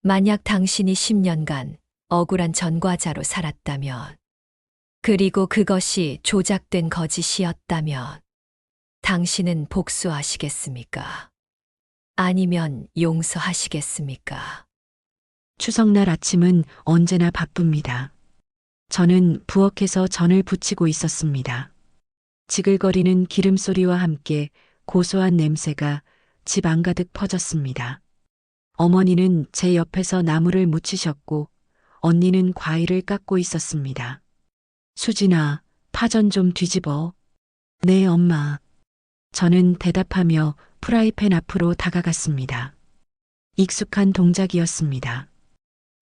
만약 당신이 10년간 억울한 전과자로 살았다면, 그리고 그것이 조작된 거짓이었다면, 당신은 복수하시겠습니까? 아니면 용서하시겠습니까? 추석날 아침은 언제나 바쁩니다. 저는 부엌에서 전을 부치고 있었습니다. 지글거리는 기름소리와 함께 고소한 냄새가 집 안가득 퍼졌습니다. 어머니는 제 옆에서 나무를 무치셨고 언니는 과일을 깎고 있었습니다. 수진아, 파전 좀 뒤집어. 네, 엄마. 저는 대답하며 프라이팬 앞으로 다가갔습니다. 익숙한 동작이었습니다.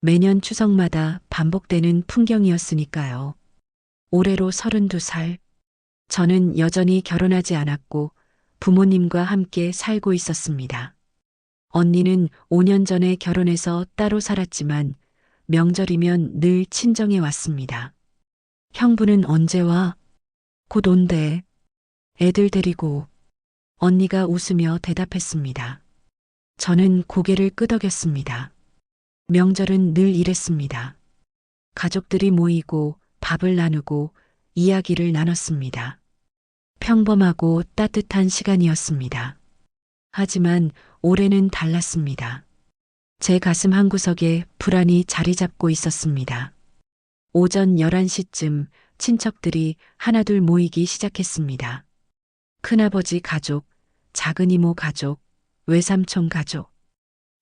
매년 추석마다 반복되는 풍경이었으니까요. 올해로 32살. 저는 여전히 결혼하지 않았고 부모님과 함께 살고 있었습니다. 언니는 5년 전에 결혼해서 따로 살았지만 명절이면 늘 친정에 왔습니다. 형부는 언제 와? 곧 온대. 애들 데리고. 언니가 웃으며 대답했습니다. 저는 고개를 끄덕였습니다. 명절은 늘 이랬습니다. 가족들이 모이고 밥을 나누고 이야기를 나눴습니다. 평범하고 따뜻한 시간이었습니다. 하지만 올해는 달랐습니다. 제 가슴 한구석에 불안이 자리 잡고 있었습니다. 오전 11시쯤 친척들이 하나둘 모이기 시작했습니다. 큰아버지 가족, 작은 이모 가족, 외삼촌 가족.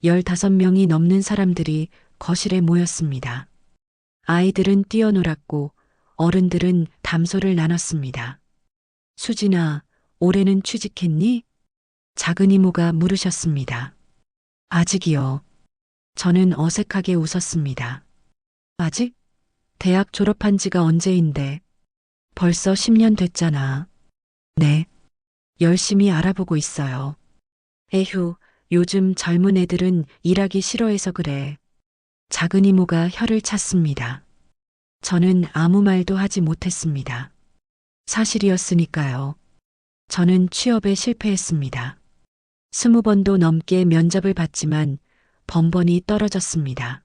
15명이 넘는 사람들이 거실에 모였습니다. 아이들은 뛰어놀았고 어른들은 담소를 나눴습니다. 수진아, 올해는 취직했니? 작은 이모가 물으셨습니다. 아직이요. 저는 어색하게 웃었습니다. 아직? 대학 졸업한 지가 언제인데? 벌써 10년 됐잖아. 네. 열심히 알아보고 있어요. 에휴, 요즘 젊은 애들은 일하기 싫어해서 그래. 작은 이모가 혀를 찼습니다. 저는 아무 말도 하지 못했습니다. 사실이었으니까요. 저는 취업에 실패했습니다. 20번도 넘게 면접을 봤지만 번번이 떨어졌습니다.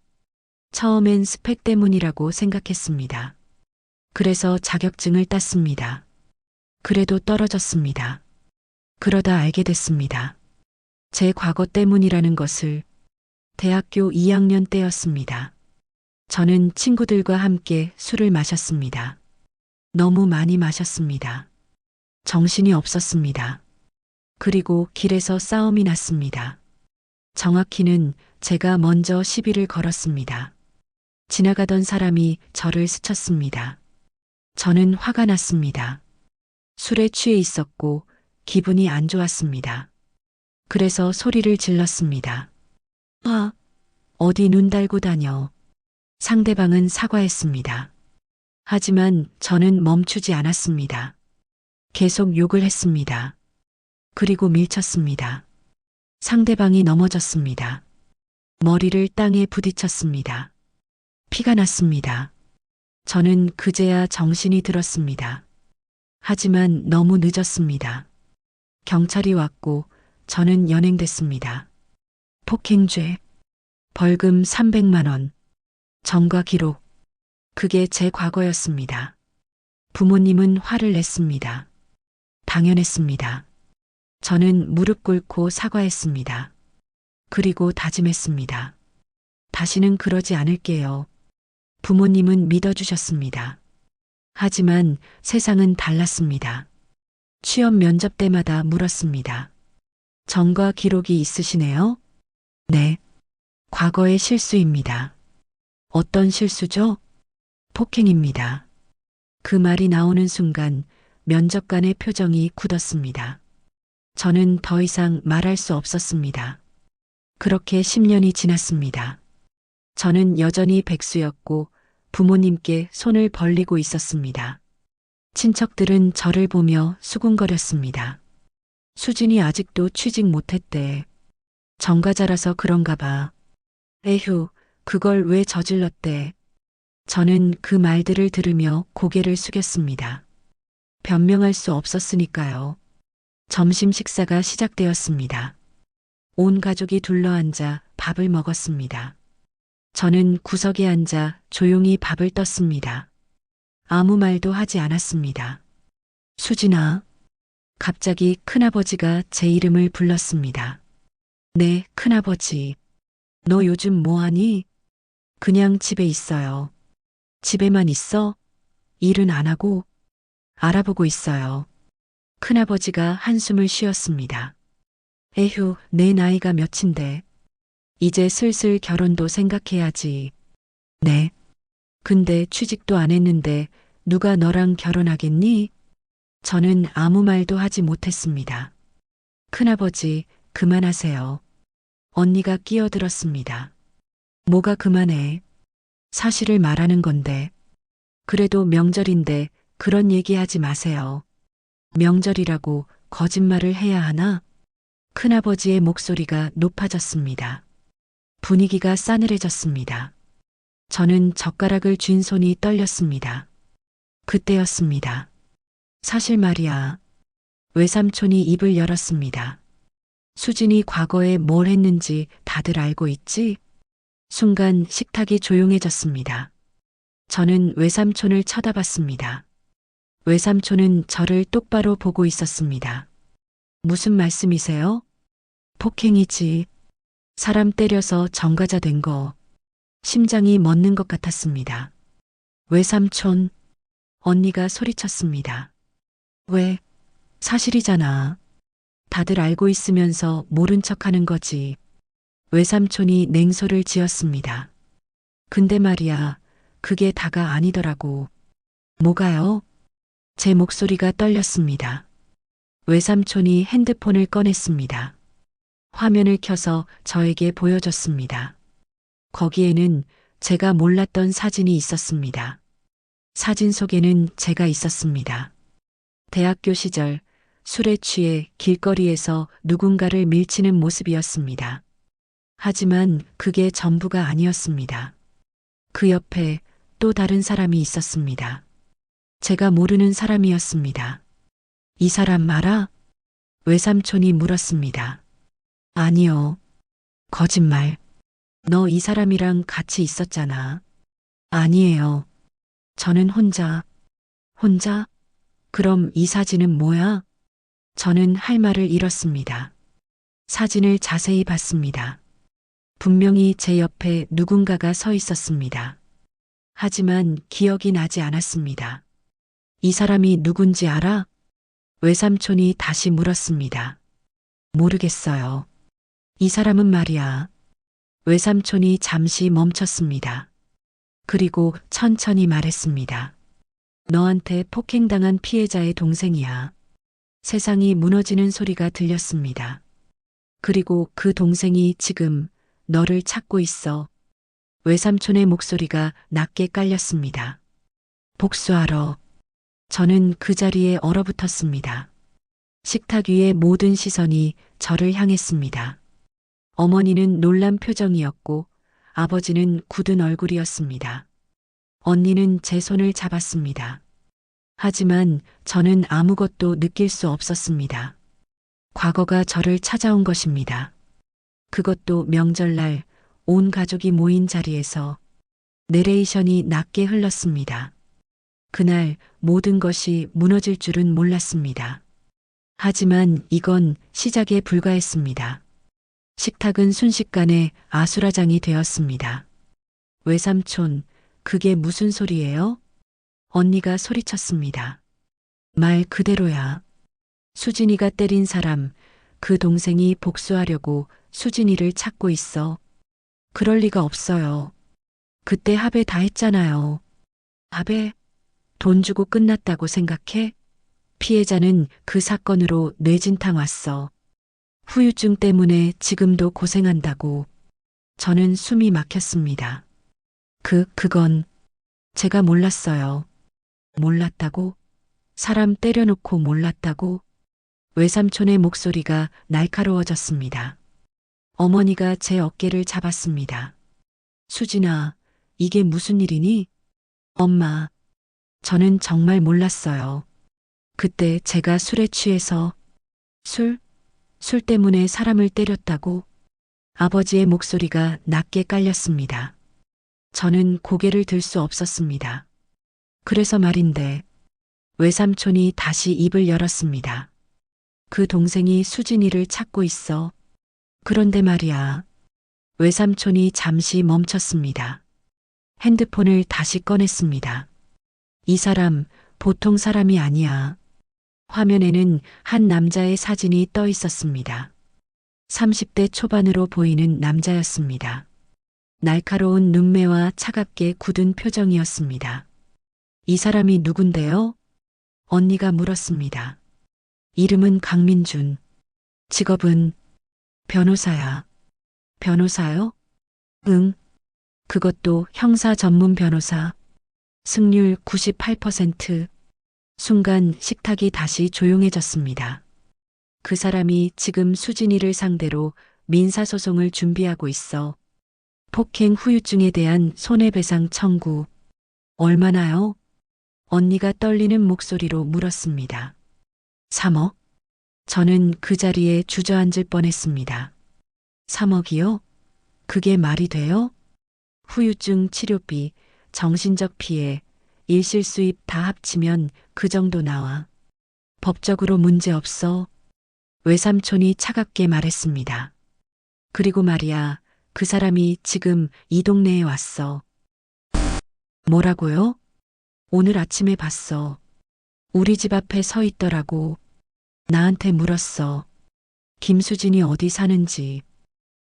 처음엔 스펙 때문이라고 생각했습니다. 그래서 자격증을 땄습니다. 그래도 떨어졌습니다. 그러다 알게 됐습니다. 제 과거 때문이라는 것을. 대학교 2학년 때였습니다. 저는 친구들과 함께 술을 마셨습니다. 너무 많이 마셨습니다. 정신이 없었습니다. 그리고 길에서 싸움이 났습니다. 정확히는 제가 먼저 시비를 걸었습니다. 지나가던 사람이 저를 스쳤습니다. 저는 화가 났습니다. 술에 취해 있었고 기분이 안 좋았습니다. 그래서 소리를 질렀습니다. 아, 어디 눈 달고 다녀. 상대방은 사과했습니다. 하지만 저는 멈추지 않았습니다. 계속 욕을 했습니다. 그리고 밀쳤습니다. 상대방이 넘어졌습니다. 머리를 땅에 부딪혔습니다. 피가 났습니다. 저는 그제야 정신이 들었습니다. 하지만 너무 늦었습니다. 경찰이 왔고 저는 연행됐습니다. 폭행죄, 벌금 300만 원, 전과 기록. 그게 제 과거였습니다. 부모님은 화를 냈습니다. 당연했습니다. 저는 무릎 꿇고 사과했습니다. 그리고 다짐했습니다. 다시는 그러지 않을게요. 부모님은 믿어주셨습니다. 하지만 세상은 달랐습니다. 취업 면접 때마다 물었습니다. 전과 기록이 있으시네요? 네. 과거의 실수입니다. 어떤 실수죠? 폭행입니다. 그 말이 나오는 순간 면접관의 표정이 굳었습니다. 저는 더 이상 말할 수 없었습니다. 그렇게 10년이 지났습니다. 저는 여전히 백수였고 부모님께 손을 벌리고 있었습니다. 친척들은 저를 보며 수군거렸습니다. 수진이 아직도 취직 못했대. 전과자라서 그런가 봐. 에휴, 그걸 왜 저질렀대. 저는 그 말들을 들으며 고개를 숙였습니다. 변명할 수 없었으니까요. 점심 식사가 시작되었습니다. 온 가족이 둘러앉아 밥을 먹었습니다. 저는 구석에 앉아 조용히 밥을 떴습니다. 아무 말도 하지 않았습니다. 수진아. 갑자기 큰아버지가 제 이름을 불렀습니다. 네, 큰아버지. 너 요즘 뭐하니? 그냥 집에 있어요. 집에만 있어? 일은 안 하고? 알아보고 있어요. 큰아버지가 한숨을 쉬었습니다. 에휴, 내 나이가 몇인데. 이제 슬슬 결혼도 생각해야지. 네. 근데 취직도 안 했는데 누가 너랑 결혼하겠니? 저는 아무 말도 하지 못했습니다. 큰아버지, 그만하세요. 언니가 끼어들었습니다. 뭐가 그만해. 사실을 말하는 건데. 그래도 명절인데 그런 얘기하지 마세요. 명절이라고 거짓말을 해야 하나? 큰아버지의 목소리가 높아졌습니다. 분위기가 싸늘해졌습니다. 저는 젓가락을 쥔 손이 떨렸습니다. 그때였습니다. 사실 말이야. 외삼촌이 입을 열었습니다. 수진이 과거에 뭘 했는지 다들 알고 있지? 순간 식탁이 조용해졌습니다. 저는 외삼촌을 쳐다봤습니다. 외삼촌은 저를 똑바로 보고 있었습니다. 무슨 말씀이세요? 폭행이지. 사람 때려서 정가자 된 거. 심장이 멎는 것 같았습니다. 외삼촌, 언니가 소리쳤습니다. 왜? 사실이잖아. 다들 알고 있으면서 모른 척 하는 거지. 외삼촌이 냉소를 지었습니다. 근데 말이야, 그게 다가 아니더라고. 뭐가요? 제 목소리가 떨렸습니다. 외삼촌이 핸드폰을 꺼냈습니다. 화면을 켜서 저에게 보여줬습니다. 거기에는 제가 몰랐던 사진이 있었습니다. 사진 속에는 제가 있었습니다. 대학교 시절 술에 취해 길거리에서 누군가를 밀치는 모습이었습니다. 하지만 그게 전부가 아니었습니다. 그 옆에 또 다른 사람이 있었습니다. 제가 모르는 사람이었습니다. 이 사람 알아? 외삼촌이 물었습니다. 아니요. 거짓말. 너 이 사람이랑 같이 있었잖아. 아니에요. 저는 혼자. 혼자? 그럼 이 사진은 뭐야? 저는 할 말을 잃었습니다. 사진을 자세히 봤습니다. 분명히 제 옆에 누군가가 서 있었습니다. 하지만 기억이 나지 않았습니다. 이 사람이 누군지 알아? 외삼촌이 다시 물었습니다. 모르겠어요. 이 사람은 말이야. 외삼촌이 잠시 멈췄습니다. 그리고 천천히 말했습니다. 너한테 폭행당한 피해자의 동생이야. 세상이 무너지는 소리가 들렸습니다. 그리고 그 동생이 지금 너를 찾고 있어. 외삼촌의 목소리가 낮게 깔렸습니다. 복수하러. 저는 그 자리에 얼어붙었습니다. 식탁 위의 모든 시선이 저를 향했습니다. 어머니는 놀란 표정이었고 아버지는 굳은 얼굴이었습니다. 언니는 제 손을 잡았습니다. 하지만 저는 아무것도 느낄 수 없었습니다. 과거가 저를 찾아온 것입니다. 그것도 명절날 온 가족이 모인 자리에서 내레이션이 낮게 흘렀습니다. 그날 모든 것이 무너질 줄은 몰랐습니다. 하지만 이건 시작에 불과했습니다. 식탁은 순식간에 아수라장이 되었습니다. 외삼촌, 그게 무슨 소리예요? 언니가 소리쳤습니다. 말 그대로야. 수진이가 때린 사람, 그 동생이 복수하려고 수진이를 찾고 있어. 그럴 리가 없어요. 그때 합의 다 했잖아요. 합의? 돈 주고 끝났다고 생각해? 피해자는 그 사건으로 뇌진탕 왔어. 후유증 때문에 지금도 고생한다고. 저는 숨이 막혔습니다. 그건 제가 몰랐어요. 몰랐다고? 사람 때려놓고 몰랐다고? 외삼촌의 목소리가 날카로워졌습니다. 어머니가 제 어깨를 잡았습니다. 수진아, 이게 무슨 일이니? 엄마, 저는 정말 몰랐어요. 그때 제가 술에 취해서 술 때문에 사람을 때렸다고? 아버지의 목소리가 낮게 깔렸습니다. 저는 고개를 들 수 없었습니다. 그래서 말인데 외삼촌이 다시 입을 열었습니다. 그 동생이 수진이를 찾고 있어. 그런데 말이야. 외삼촌이 잠시 멈췄습니다. 핸드폰을 다시 꺼냈습니다. 이 사람 보통 사람이 아니야. 화면에는 한 남자의 사진이 떠 있었습니다. 30대 초반으로 보이는 남자였습니다. 날카로운 눈매와 차갑게 굳은 표정이었습니다. 이 사람이 누군데요? 언니가 물었습니다. 이름은 강민준. 직업은 변호사야. 변호사요? 응. 그것도 형사 전문 변호사. 승률 98%. 순간 식탁이 다시 조용해졌습니다. 그 사람이 지금 수진이를 상대로 민사소송을 준비하고 있어. 폭행 후유증에 대한 손해배상 청구. 얼마나요? 언니가 떨리는 목소리로 물었습니다. 3억? 저는 그 자리에 주저앉을 뻔했습니다. 3억이요? 그게 말이 돼요? 후유증 치료비, 정신적 피해, 일실수입 다 합치면 그 정도 나와. 법적으로 문제 없어. 외삼촌이 차갑게 말했습니다. 그리고 말이야, 그 사람이 지금 이 동네에 왔어. 뭐라고요? 오늘 아침에 봤어. 우리 집 앞에 서 있더라고. 나한테 물었어. 김수진이 어디 사는지.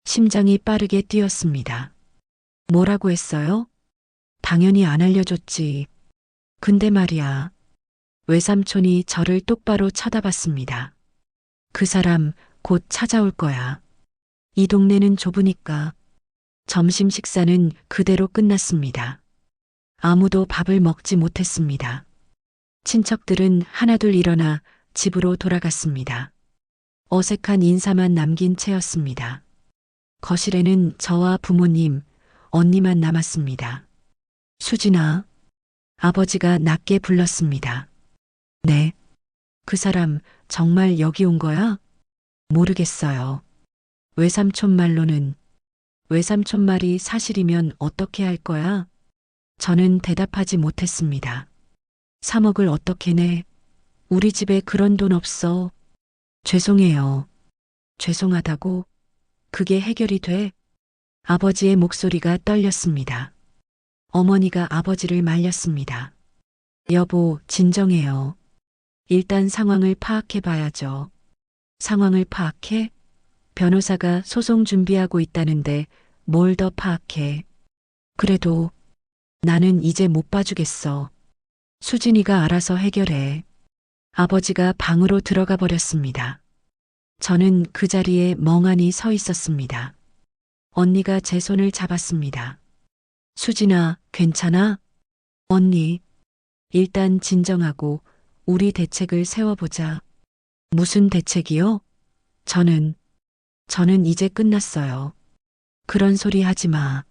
심장이 빠르게 뛰었습니다. 뭐라고 했어요? 당연히 안 알려줬지. 근데 말이야. 외삼촌이 저를 똑바로 쳐다봤습니다. 그 사람 곧 찾아올 거야. 이 동네는 좁으니까. 점심 식사는 그대로 끝났습니다. 아무도 밥을 먹지 못했습니다. 친척들은 하나둘 일어나 집으로 돌아갔습니다. 어색한 인사만 남긴 채였습니다. 거실에는 저와 부모님, 언니만 남았습니다. 수진아, 아버지가 낮게 불렀습니다. 네. 그 사람 정말 여기 온 거야? 모르겠어요. 외삼촌 말로는. 외삼촌 말이 사실이면 어떻게 할 거야? 저는 대답하지 못했습니다. 3억을 어떻게 내? 우리 집에 그런 돈 없어. 죄송해요. 죄송하다고? 그게 해결이 돼? 아버지의 목소리가 떨렸습니다. 어머니가 아버지를 말렸습니다. 여보, 진정해요. 일단 상황을 파악해 봐야죠. 상황을 파악해? 변호사가 소송 준비하고 있다는데 뭘 더 파악해? 그래도 나는 이제 못 봐주겠어. 수진이가 알아서 해결해. 아버지가 방으로 들어가 버렸습니다. 저는 그 자리에 멍하니 서 있었습니다. 언니가 제 손을 잡았습니다. 수진아, 괜찮아? 언니, 일단 진정하고 우리 대책을 세워보자. 무슨 대책이요? 저는 이제 끝났어요. 그런 소리 하지 마.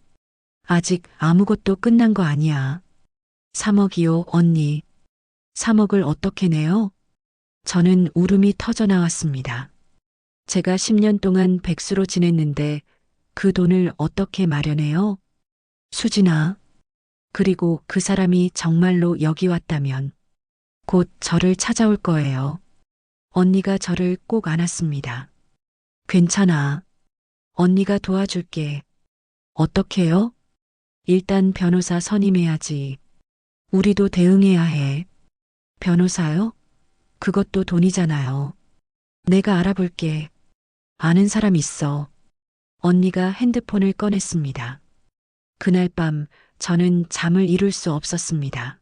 아직 아무것도 끝난 거 아니야. 3억이요, 언니. 3억을 어떻게 내요? 저는 울음이 터져 나왔습니다. 제가 10년 동안 백수로 지냈는데 그 돈을 어떻게 마련해요? 수진아. 그리고 그 사람이 정말로 여기 왔다면 곧 저를 찾아올 거예요. 언니가 저를 꼭 안았습니다. 괜찮아. 언니가 도와줄게. 어떻게요? 일단 변호사 선임해야지. 우리도 대응해야 해. 변호사요? 그것도 돈이잖아요. 내가 알아볼게. 아는 사람 있어. 언니가 핸드폰을 꺼냈습니다. 그날 밤 저는 잠을 이룰 수 없었습니다.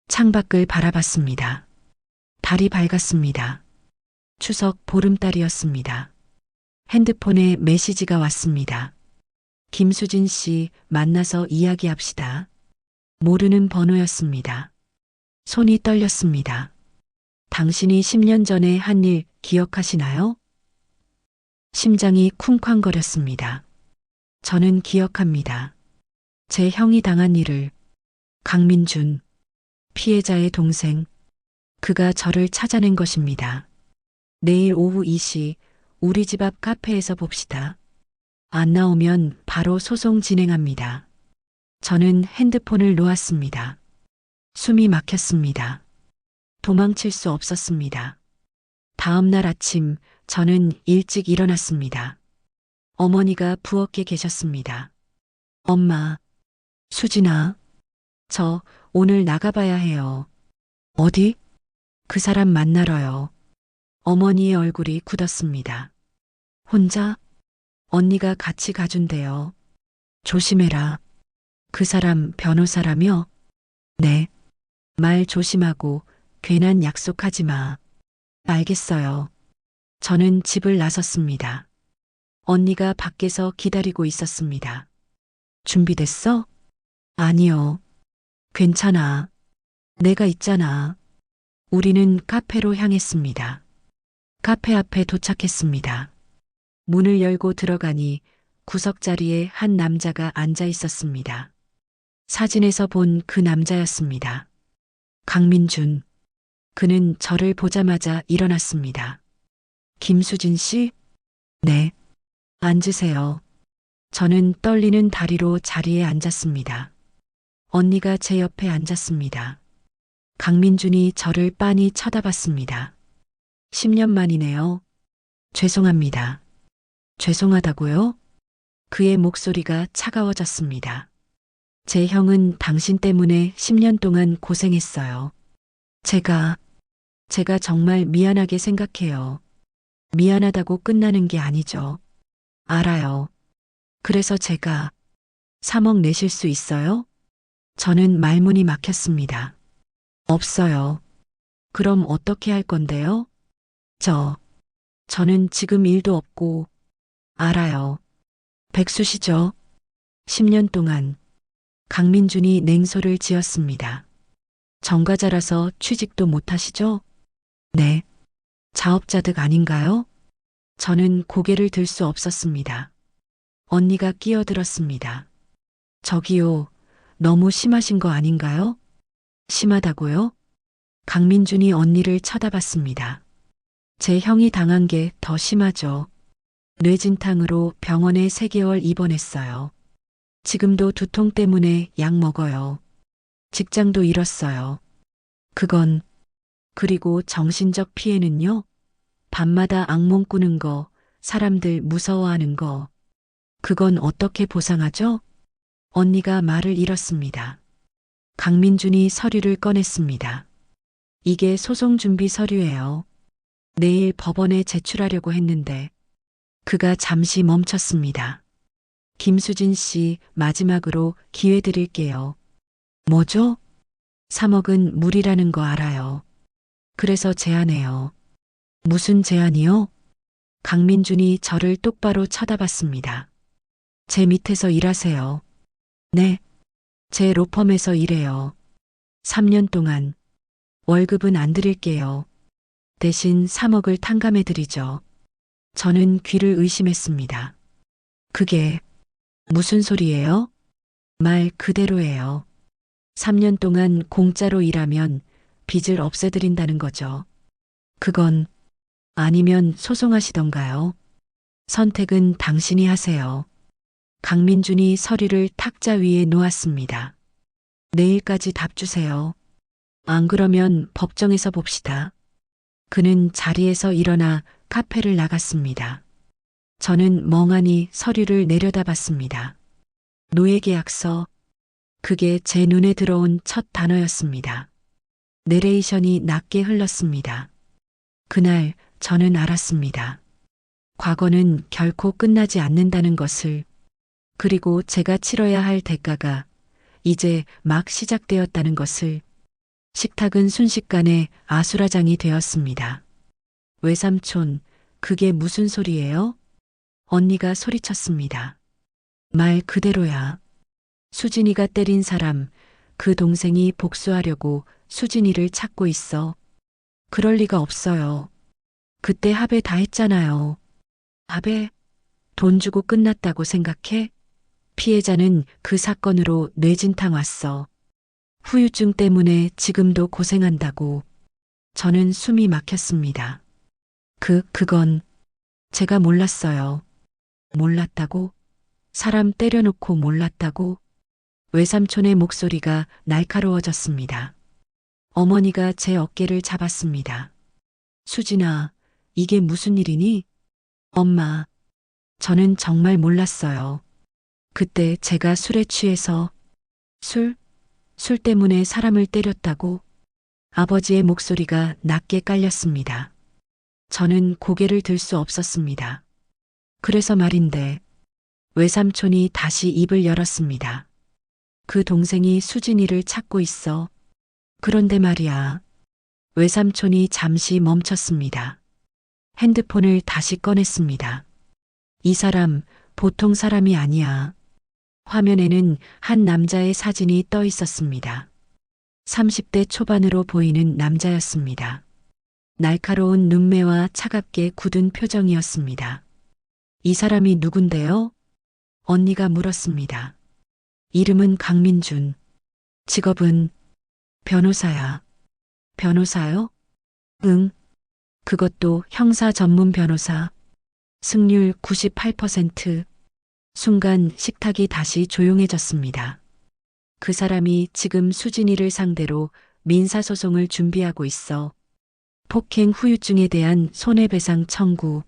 창밖을 바라봤습니다. 달이 밝았습니다. 추석 보름달이었습니다. 핸드폰에 메시지가 왔습니다. 김수진 씨 만나서 이야기합시다. 모르는 번호였습니다. 손이 떨렸습니다. 당신이 10년 전에 한 일 기억하시나요? 심장이 쿵쾅거렸습니다. 저는 기억합니다. 제 형이 당한 일을. 강민준, 피해자의 동생. 그가 저를 찾아낸 것입니다. 내일 오후 2시 우리 집 앞 카페에서 봅시다. 안 나오면 바로 소송 진행합니다. 저는 핸드폰을 놓았습니다. 숨이 막혔습니다. 도망칠 수 없었습니다. 다음 날 아침 저는 일찍 일어났습니다. 어머니가 부엌에 계셨습니다. 엄마, 수진아, 저 오늘 나가봐야 해요. 어디? 그 사람 만나러요. 어머니의 얼굴이 굳었습니다. 혼자? 언니가 같이 가준대요. 조심해라. 그 사람 변호사라며? 네. 말 조심하고 괜한 약속하지 마. 알겠어요. 저는 집을 나섰습니다. 언니가 밖에서 기다리고 있었습니다. 준비됐어? 아니요. 괜찮아. 내가 있잖아. 우리는 카페로 향했습니다. 카페 앞에 도착했습니다. 문을 열고 들어가니 구석자리에 한 남자가 앉아 있었습니다. 사진에서 본 그 남자였습니다. 강민준. 그는 저를 보자마자 일어났습니다. 김수진 씨? 네. 앉으세요. 저는 떨리는 다리로 자리에 앉았습니다. 언니가 제 옆에 앉았습니다. 강민준이 저를 빤히 쳐다봤습니다. 10년 만이네요. 죄송합니다. 죄송하다고요? 그의 목소리가 차가워졌습니다. 제 형은 당신 때문에 10년 동안 고생했어요. 제가 정말 미안하게 생각해요. 미안하다고 끝나는 게 아니죠. 알아요. 그래서 제가 3억 내실 수 있어요? 저는 말문이 막혔습니다. 없어요. 그럼 어떻게 할 건데요? 저는 지금 일도 없고, 알아요. 백수시죠? 10년 동안 강민준이 냉소를 지었습니다. 정과자라서 취직도 못하시죠? 네. 자업자득 아닌가요? 저는 고개를 들 수 없었습니다. 언니가 끼어들었습니다. 저기요, 너무 심하신 거 아닌가요? 심하다고요? 강민준이 언니를 쳐다봤습니다. 제 형이 당한 게 더 심하죠. 뇌진탕으로 병원에 3개월 입원했어요. 지금도 두통 때문에 약 먹어요. 직장도 잃었어요. 그리고 정신적 피해는요? 밤마다 악몽 꾸는 거, 사람들 무서워하는 거. 그건 어떻게 보상하죠? 언니가 말을 잃었습니다. 강민준이 서류를 꺼냈습니다. 이게 소송 준비 서류예요. 내일 법원에 제출하려고 했는데 그가 잠시 멈췄습니다. 김수진 씨, 마지막으로 기회 드릴게요. 뭐죠? 3억은 무리라는 거 알아요. 그래서 제안해요. 무슨 제안이요? 강민준이 저를 똑바로 쳐다봤습니다. 제 밑에서 일하세요. 네. 제 로펌에서 일해요. 3년 동안. 월급은 안 드릴게요. 대신 3억을 탕감해 드리죠. 저는 귀를 의심했습니다. 그게 무슨 소리예요? 말 그대로예요. 3년 동안 공짜로 일하면 빚을 없애드린다는 거죠. 그건 아니면 소송하시던가요? 선택은 당신이 하세요. 강민준이 서류를 탁자 위에 놓았습니다. 내일까지 답 주세요. 안 그러면 법정에서 봅시다. 그는 자리에서 일어나 카페를 나갔습니다. 저는 멍하니 서류를 내려다봤습니다. 노예계약서. 그게 제 눈에 들어온 첫 단어였습니다. 내레이션이 낮게 흘렀습니다. 그날 저는 알았습니다. 과거는 결코 끝나지 않는다는 것을, 그리고 제가 치러야 할 대가가 이제 막 시작되었다는 것을. 식탁은 순식간에 아수라장이 되었습니다. 외삼촌, 그게 무슨 소리예요? 언니가 소리쳤습니다. 말 그대로야. 수진이가 때린 사람, 그 동생이 복수하려고 수진이를 찾고 있어. 그럴 리가 없어요. 그때 합의 다 했잖아요. 합의? 돈 주고 끝났다고 생각해? 피해자는 그 사건으로 뇌진탕 왔어. 후유증 때문에 지금도 고생한다고. 저는 숨이 막혔습니다. 그건 제가 몰랐어요. 몰랐다고? 사람 때려놓고 몰랐다고? 외삼촌의 목소리가 날카로워졌습니다. 어머니가 제 어깨를 잡았습니다. 수진아, 이게 무슨 일이니? 엄마, 저는 정말 몰랐어요. 그때 제가 술에 취해서 술 때문에 사람을 때렸다고 아버지의 목소리가 낮게 깔렸습니다. 저는 고개를 들 수 없었습니다. 그래서 말인데 외삼촌이 다시 입을 열었습니다. 그 동생이 수진이를 찾고 있어. 그런데 말이야. 외삼촌이 잠시 멈췄습니다. 핸드폰을 다시 꺼냈습니다. 이 사람 보통 사람이 아니야. 화면에는 한 남자의 사진이 떠 있었습니다. 30대 초반으로 보이는 남자였습니다. 날카로운 눈매와 차갑게 굳은 표정이었습니다. 이 사람이 누군데요? 언니가 물었습니다. 이름은 강민준. 직업은 변호사야. 변호사요? 응. 그것도 형사 전문 변호사. 승률 98%. 순간 식탁이 다시 조용해졌습니다. 그 사람이 지금 수진이를 상대로 민사소송을 준비하고 있어. 폭행 후유증에 대한 손해배상 청구.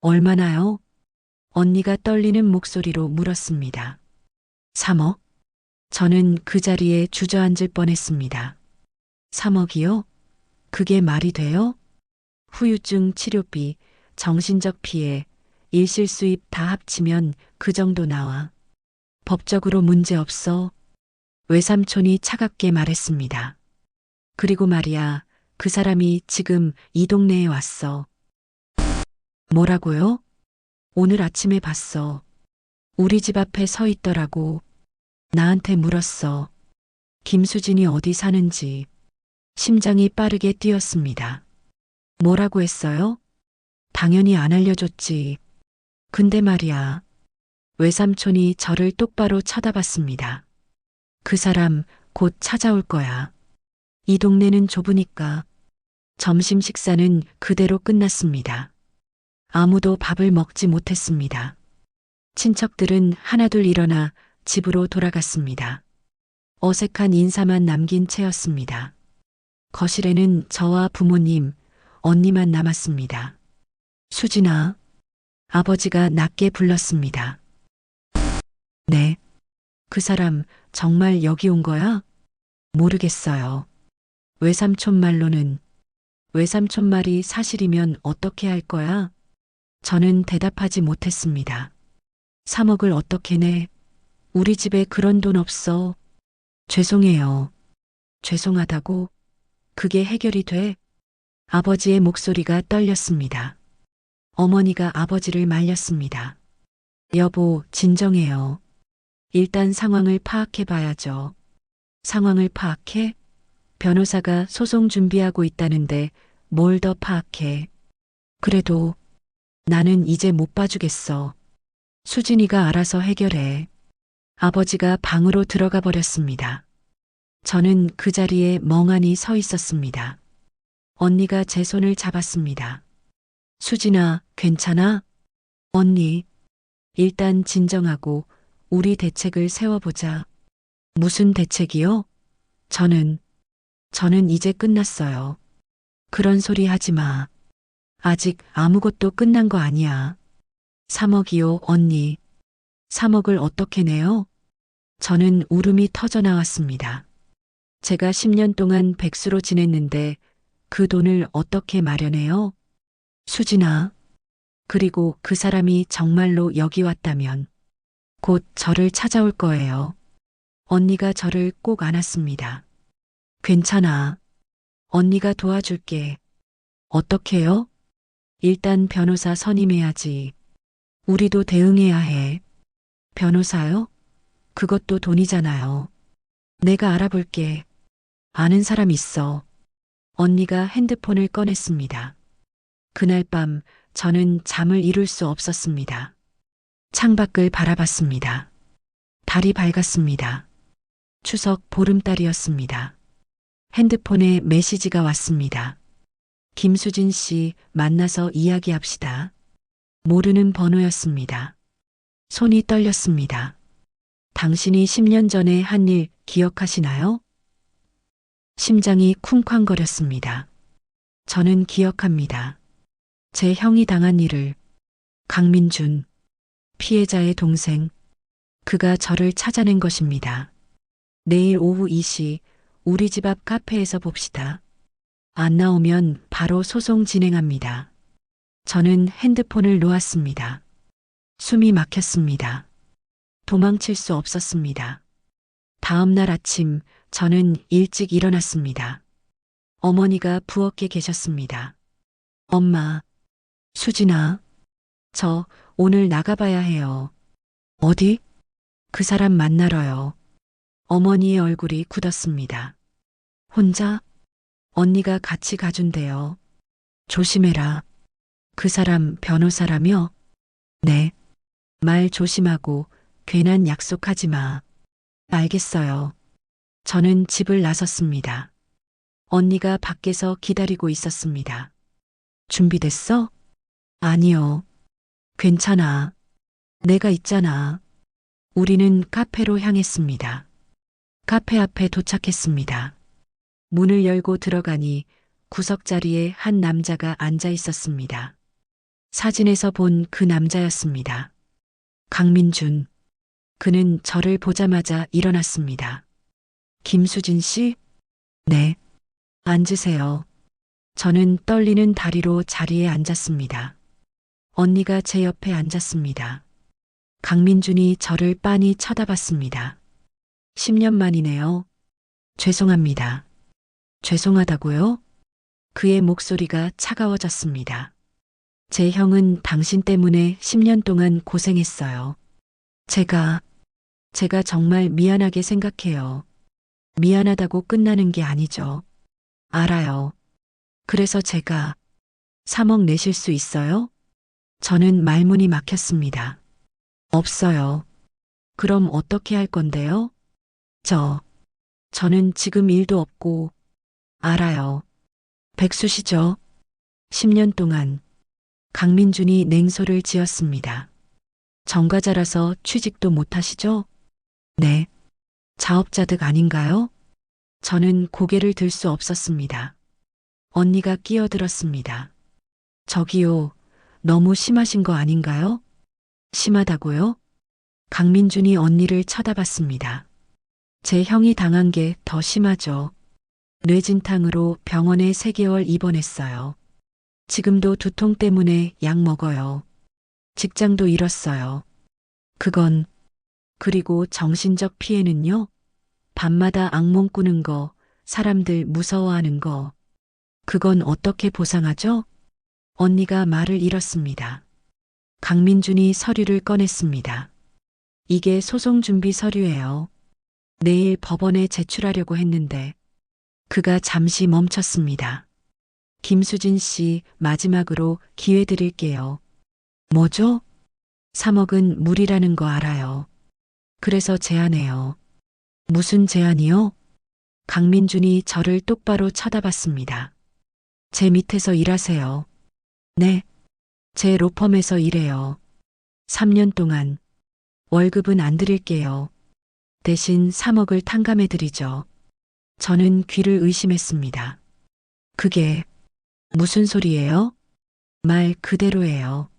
얼마나요? 언니가 떨리는 목소리로 물었습니다. 3억? 저는 그 자리에 주저앉을 뻔했습니다. 3억이요? 그게 말이 돼요? 후유증 치료비, 정신적 피해, 일실수입 다 합치면 그 정도 나와. 법적으로 문제 없어. 외삼촌이 차갑게 말했습니다. 그리고 말이야, 그 사람이 지금 이 동네에 왔어. 뭐라고요? 오늘 아침에 봤어. 우리 집 앞에 서 있더라고. 나한테 물었어. 김수진이 어디 사는지. 심장이 빠르게 뛰었습니다. 뭐라고 했어요? 당연히 안 알려줬지. 근데 말이야. 외삼촌이 저를 똑바로 쳐다봤습니다. 그 사람 곧 찾아올 거야. 이 동네는 좁으니까. 점심 식사는 그대로 끝났습니다. 아무도 밥을 먹지 못했습니다. 친척들은 하나둘 일어나 집으로 돌아갔습니다. 어색한 인사만 남긴 채였습니다. 거실에는 저와 부모님, 언니만 남았습니다. 수진아, 아버지가 낮게 불렀습니다. 네. 그 사람 정말 여기 온 거야? 모르겠어요. 외삼촌 말로는. 외삼촌 말이 사실이면 어떻게 할 거야? 저는 대답하지 못했습니다. 3억을 어떻게 내? 우리 집에 그런 돈 없어. 죄송해요. 죄송하다고? 그게 해결이 돼? 아버지의 목소리가 떨렸습니다. 어머니가 아버지를 말렸습니다. 여보, 진정해요. 일단 상황을 파악해 봐야죠. 상황을 파악해? 변호사가 소송 준비하고 있다는데 뭘 더 파악해? 그래도 나는 이제 못 봐주겠어. 수진이가 알아서 해결해. 아버지가 방으로 들어가 버렸습니다. 저는 그 자리에 멍하니 서 있었습니다. 언니가 제 손을 잡았습니다. 수진아, 괜찮아? 언니, 일단 진정하고 우리 대책을 세워보자. 무슨 대책이요? 저는 이제 끝났어요. 그런 소리 하지 마. 아직 아무것도 끝난 거 아니야. 3억이요, 언니. 3억을 어떻게 내요? 저는 울음이 터져 나왔습니다. 제가 10년 동안 백수로 지냈는데 그 돈을 어떻게 마련해요? 수진아. 그리고 그 사람이 정말로 여기 왔다면 곧 저를 찾아올 거예요. 언니가 저를 꼭 안았습니다. 괜찮아. 언니가 도와줄게. 어떻게요? 일단 변호사 선임해야지. 우리도 대응해야 해. 변호사요? 그것도 돈이잖아요. 내가 알아볼게. 아는 사람 있어. 언니가 핸드폰을 꺼냈습니다. 그날 밤 저는 잠을 이룰 수 없었습니다. 창밖을 바라봤습니다. 달이 밝았습니다. 추석 보름달이었습니다. 핸드폰에 메시지가 왔습니다. 김수진 씨 만나서 이야기합시다. 모르는 번호였습니다. 손이 떨렸습니다. 당신이 10년 전에 한 일 기억하시나요? 심장이 쿵쾅거렸습니다. 저는 기억합니다. 제 형이 당한 일을. 강민준, 피해자의 동생, 그가 저를 찾아낸 것입니다. 내일 오후 2시 우리 집 앞 카페에서 봅시다. 안 나오면 바로 소송 진행합니다. 저는 핸드폰을 놓았습니다. 숨이 막혔습니다. 도망칠 수 없었습니다. 다음 날 아침 저는 일찍 일어났습니다. 어머니가 부엌에 계셨습니다. 엄마, 수진아, 저 오늘 나가봐야 해요. 어디? 그 사람 만나러요. 어머니의 얼굴이 굳었습니다. 혼자? 언니가 같이 가준대요. 조심해라. 그 사람 변호사라며? 네. 말 조심하고 괜한 약속하지 마. 알겠어요. 저는 집을 나섰습니다. 언니가 밖에서 기다리고 있었습니다. 준비됐어? 아니요. 괜찮아. 내가 있잖아. 우리는 카페로 향했습니다. 카페 앞에 도착했습니다. 문을 열고 들어가니 구석자리에 한 남자가 앉아 있었습니다. 사진에서 본 그 남자였습니다. 강민준. 그는 저를 보자마자 일어났습니다. 김수진 씨? 네. 앉으세요. 저는 떨리는 다리로 자리에 앉았습니다. 언니가 제 옆에 앉았습니다. 강민준이 저를 빤히 쳐다봤습니다. 10년 만이네요. 죄송합니다. 죄송하다고요? 그의 목소리가 차가워졌습니다. 제 형은 당신 때문에 10년 동안 고생했어요. 제가 정말 미안하게 생각해요. 미안하다고 끝나는 게 아니죠. 알아요. 그래서 제가 3억 내실 수 있어요? 저는 말문이 막혔습니다. 없어요. 그럼 어떻게 할 건데요? 저는 지금 일도 없고, 알아요. 백수시죠? 10년 동안 강민준이 냉소를 지었습니다. 정과자라서 취직도 못하시죠? 네. 자업자득 아닌가요? 저는 고개를 들 수 없었습니다. 언니가 끼어들었습니다. 저기요, 너무 심하신 거 아닌가요? 심하다고요? 강민준이 언니를 쳐다봤습니다. 제 형이 당한 게 더 심하죠. 뇌진탕으로 병원에 3개월 입원했어요. 지금도 두통 때문에 약 먹어요. 직장도 잃었어요. 그리고 정신적 피해는요? 밤마다 악몽 꾸는 거, 사람들 무서워하는 거. 그건 어떻게 보상하죠? 언니가 말을 잃었습니다. 강민준이 서류를 꺼냈습니다. 이게 소송 준비 서류예요. 내일 법원에 제출하려고 했는데 그가 잠시 멈췄습니다. 김수진 씨, 마지막으로 기회 드릴게요. 뭐죠? 3억은 무리라는 거 알아요. 그래서 제안해요. 무슨 제안이요? 강민준이 저를 똑바로 쳐다봤습니다. 제 밑에서 일하세요. 네. 제 로펌에서 일해요. 3년 동안. 월급은 안 드릴게요. 대신 3억을 탕감해 드리죠. 저는 귀를 의심했습니다. 그게 무슨 소리예요? 말 그대로예요.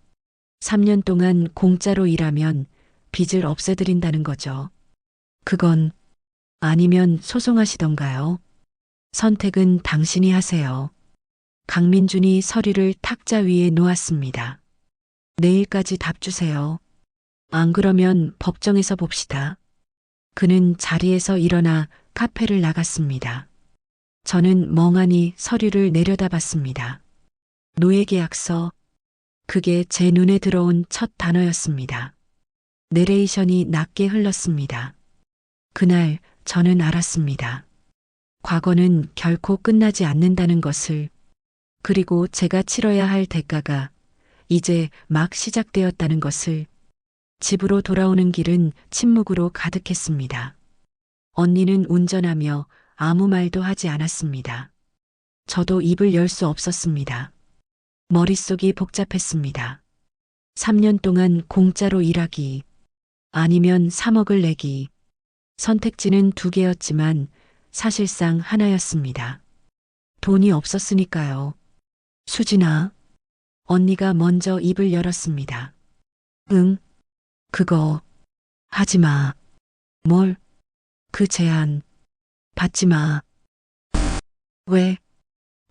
3년 동안 공짜로 일하면 빚을 없애드린다는 거죠. 그건 아니면 소송하시던가요? 선택은 당신이 하세요. 강민준이 서류를 탁자 위에 놓았습니다. 내일까지 답 주세요. 안 그러면 법정에서 봅시다. 그는 자리에서 일어나 카페를 나갔습니다. 저는 멍하니 서류를 내려다봤습니다. 노예계약서. 그게 제 눈에 들어온 첫 단어였습니다. 내레이션이 낮게 흘렀습니다. 그날 저는 알았습니다. 과거는 결코 끝나지 않는다는 것을, 그리고 제가 치러야 할 대가가 이제 막 시작되었다는 것을. 집으로 돌아오는 길은 침묵으로 가득했습니다. 언니는 운전하며 아무 말도 하지 않았습니다. 저도 입을 열 수 없었습니다. 머릿속이 복잡했습니다. 3년 동안 공짜로 일하기, 아니면 3억을 내기. 선택지는 두 개였지만 사실상 하나였습니다. 돈이 없었으니까요. 수진아, 언니가 먼저 입을 열었습니다. 응, 그거 하지 마. 뭘? 그 제안 받지 마. 왜?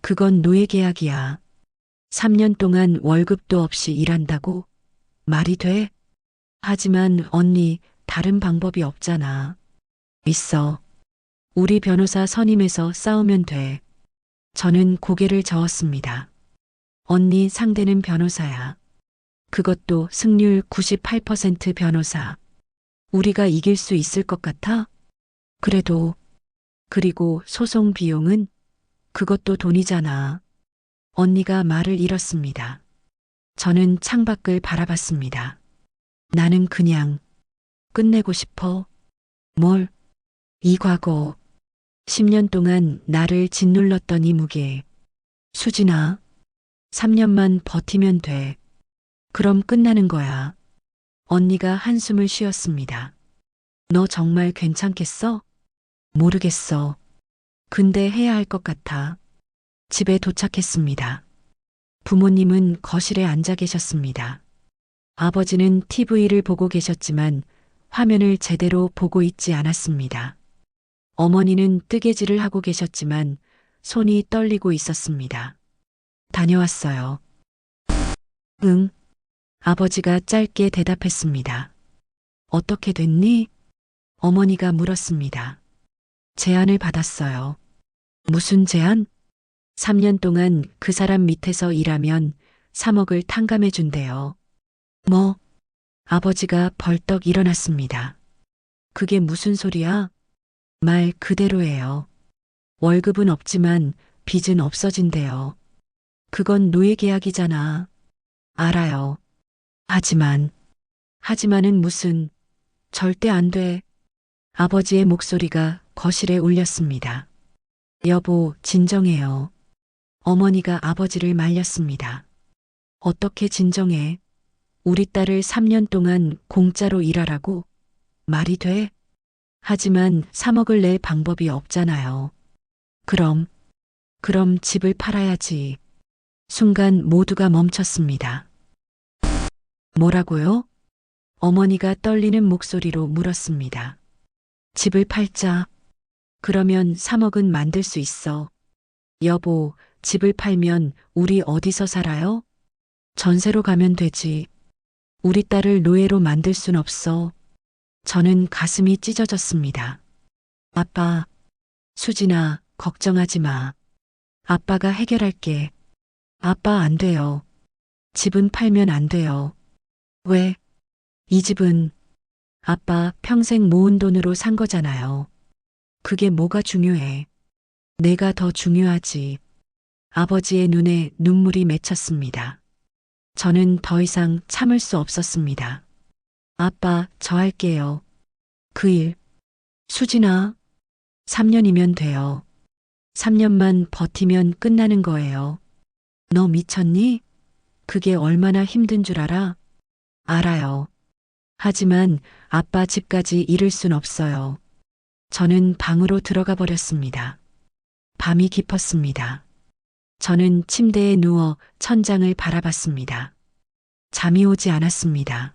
그건 노예 계약이야. 3년 동안 월급도 없이 일한다고? 말이 돼? 하지만 언니, 다른 방법이 없잖아. 있어. 우리 변호사 선임해서 싸우면 돼. 저는 고개를 저었습니다. 언니 상대는 변호사야. 그것도 승률 98% 변호사. 우리가 이길 수 있을 것 같아? 그리고 소송 비용은? 그것도 돈이잖아. 언니가 말을 잃었습니다. 저는 창밖을 바라봤습니다. 나는 그냥 끝내고 싶어. 뭘? 이 과거. 10년 동안 나를 짓눌렀던 이 무게. 수진아, 3년만 버티면 돼. 그럼 끝나는 거야. 언니가 한숨을 쉬었습니다. 너 정말 괜찮겠어? 모르겠어. 근데 해야 할 것 같아. 집에 도착했습니다. 부모님은 거실에 앉아 계셨습니다. 아버지는 TV를 보고 계셨지만 화면을 제대로 보고 있지 않았습니다. 어머니는 뜨개질을 하고 계셨지만 손이 떨리고 있었습니다. 다녀왔어요. 응. 아버지가 짧게 대답했습니다. 어떻게 됐니? 어머니가 물었습니다. 제안을 받았어요. 무슨 제안? 3년 동안 그 사람 밑에서 일하면 3억을 탕감해 준대요. 뭐? 아버지가 벌떡 일어났습니다. 그게 무슨 소리야? 말 그대로예요. 월급은 없지만 빚은 없어진대요. 그건 노예 계약이잖아. 알아요. 하지만은 무슨, 절대 안 돼. 아버지의 목소리가 거실에 울렸습니다. 여보, 진정해요. 어머니가 아버지를 말렸습니다. 어떻게 진정해? 우리 딸을 3년 동안 공짜로 일하라고? 말이 돼? 하지만 3억을 낼 방법이 없잖아요. 그럼 집을 팔아야지. 순간 모두가 멈췄습니다. 뭐라고요? 어머니가 떨리는 목소리로 물었습니다. 집을 팔자. 그러면 3억은 만들 수 있어. 여보, 집을 팔면 우리 어디서 살아요? 전세로 가면 되지. 우리 딸을 노예로 만들 순 없어. 저는 가슴이 찢어졌습니다. 아빠, 수진아, 걱정하지 마. 아빠가 해결할게. 아빠 안 돼요. 집은 팔면 안 돼요. 왜? 이 집은 아빠 평생 모은 돈으로 산 거잖아요. 그게 뭐가 중요해. 내가 더 중요하지. 아버지의 눈에 눈물이 맺혔습니다. 저는 더 이상 참을 수 없었습니다. 아빠, 저 할게요. 그 일. 수진아, 3년이면 돼요. 3년만 버티면 끝나는 거예요. 너 미쳤니? 그게 얼마나 힘든 줄 알아? 알아요. 하지만 아빠 집까지 잃을 순 없어요. 저는 방으로 들어가 버렸습니다. 밤이 깊었습니다. 저는 침대에 누워 천장을 바라봤습니다. 잠이 오지 않았습니다.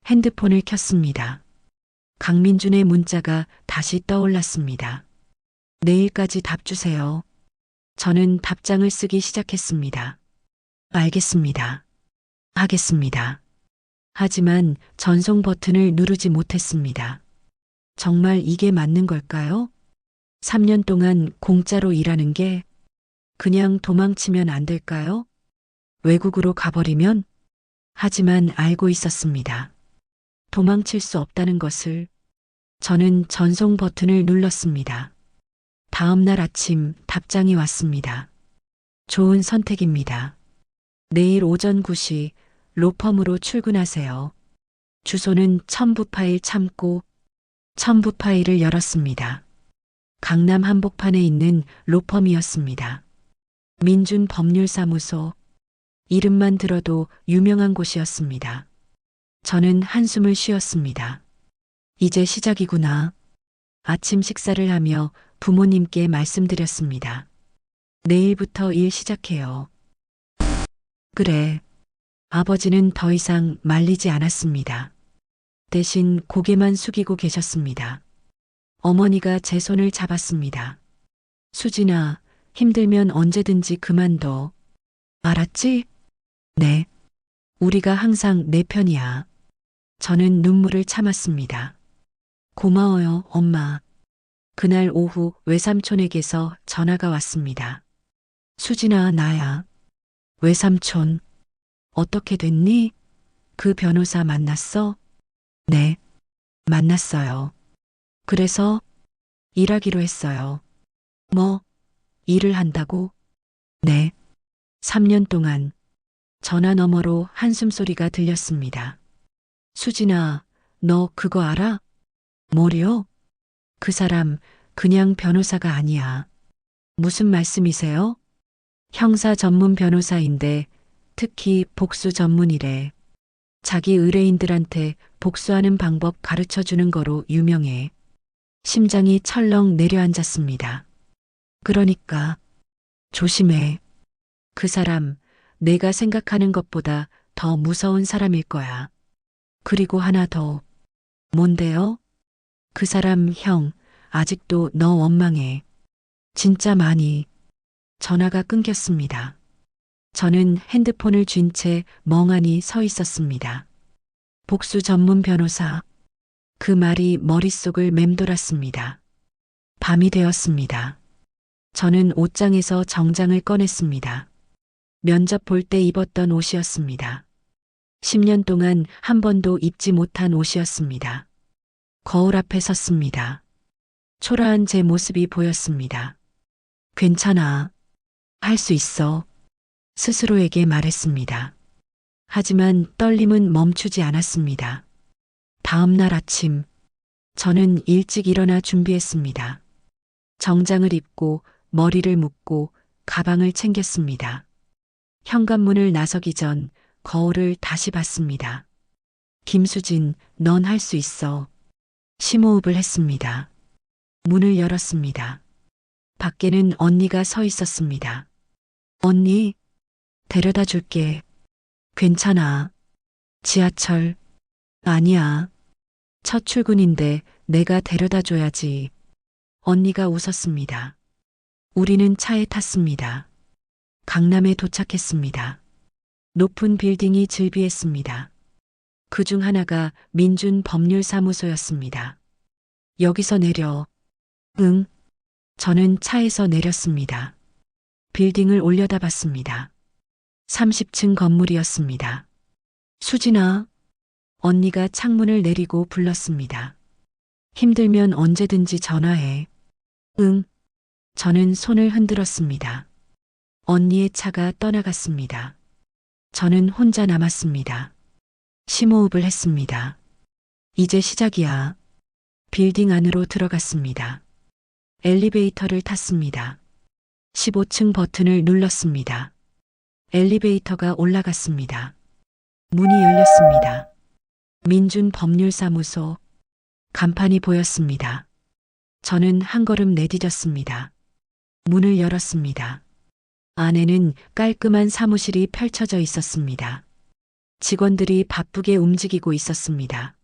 핸드폰을 켰습니다. 강민준의 문자가 다시 떠올랐습니다. 내일까지 답 주세요. 저는 답장을 쓰기 시작했습니다. 알겠습니다. 하겠습니다. 하지만 전송 버튼을 누르지 못했습니다. 정말 이게 맞는 걸까요? 3년 동안 공짜로 일하는 게 그냥 도망치면 안 될까요? 외국으로 가버리면? 하지만 알고 있었습니다. 도망칠 수 없다는 것을. 저는 전송 버튼을 눌렀습니다. 다음 날 아침 답장이 왔습니다. 좋은 선택입니다. 내일 오전 9시 로펌으로 출근하세요. 주소는 첨부 파일 창고. 첨부 파일을 열었습니다. 강남 한복판에 있는 로펌이었습니다. 민준 법률사무소. 이름만 들어도 유명한 곳이었습니다. 저는 한숨을 쉬었습니다. 이제 시작이구나. 아침 식사를 하며 부모님께 말씀드렸습니다. 내일부터 일 시작해요. 그래. 아버지는 더 이상 말리지 않았습니다. 대신 고개만 숙이고 계셨습니다. 어머니가 제 손을 잡았습니다. 수진아, 힘들면 언제든지 그만둬. 알았지? 네. 우리가 항상 내 편이야. 저는 눈물을 참았습니다. 고마워요, 엄마. 그날 오후 외삼촌에게서 전화가 왔습니다. 수진아, 나야. 외삼촌. 어떻게 됐니? 그 변호사 만났어? 네. 만났어요. 그래서 일하기로 했어요. 뭐, 일을 한다고? 네. 3년 동안 전화 너머로 한숨소리가 들렸습니다. 수진아, 너 그거 알아? 뭐요? 그 사람 그냥 변호사가 아니야. 무슨 말씀이세요? 형사 전문 변호사인데 특히 복수 전문이래. 자기 의뢰인들한테 복수하는 방법 가르쳐 주는 거로 유명해. 심장이 철렁 내려앉았습니다. 그러니까 조심해. 그 사람 내가 생각하는 것보다 더 무서운 사람일 거야. 그리고 하나 더. 뭔데요? 그 사람 형 아직도 너 원망해. 진짜 많이. 전화가 끊겼습니다. 저는 핸드폰을 쥔 채 멍하니 서 있었습니다. 복수 전문 변호사. 그 말이 머릿속을 맴돌았습니다. 밤이 되었습니다. 저는 옷장에서 정장을 꺼냈습니다. 면접 볼 때 입었던 옷이었습니다. 10년 동안 한 번도 입지 못한 옷이었습니다. 거울 앞에 섰습니다. 초라한 제 모습이 보였습니다. 괜찮아. 할 수 있어. 스스로에게 말했습니다. 하지만 떨림은 멈추지 않았습니다. 다음 날 아침, 저는 일찍 일어나 준비했습니다. 정장을 입고 머리를 묶고 가방을 챙겼습니다. 현관문을 나서기 전 거울을 다시 봤습니다. 김수진, 넌 할 수 있어. 심호흡을 했습니다. 문을 열었습니다. 밖에는 언니가 서 있었습니다. 언니, 데려다 줄게. 괜찮아. 지하철. 아니야. 첫 출근인데 내가 데려다 줘야지. 언니가 웃었습니다. 우리는 차에 탔습니다. 강남에 도착했습니다. 높은 빌딩이 즐비했습니다. 그 중 하나가 민준 법률사무소였습니다. 여기서 내려. 응. 저는 차에서 내렸습니다. 빌딩을 올려다봤습니다. 30층 건물이었습니다. 수진아. 언니가 창문을 내리고 불렀습니다. 힘들면 언제든지 전화해. 응. 저는 손을 흔들었습니다. 언니의 차가 떠나갔습니다. 저는 혼자 남았습니다. 심호흡을 했습니다. 이제 시작이야. 빌딩 안으로 들어갔습니다. 엘리베이터를 탔습니다. 15층 버튼을 눌렀습니다. 엘리베이터가 올라갔습니다. 문이 열렸습니다. 민준 법률사무소. 간판이 보였습니다. 저는 한 걸음 내디뎠습니다. 문을 열었습니다. 안에는 깔끔한 사무실이 펼쳐져 있었습니다. 직원들이 바쁘게 움직이고 있었습니다.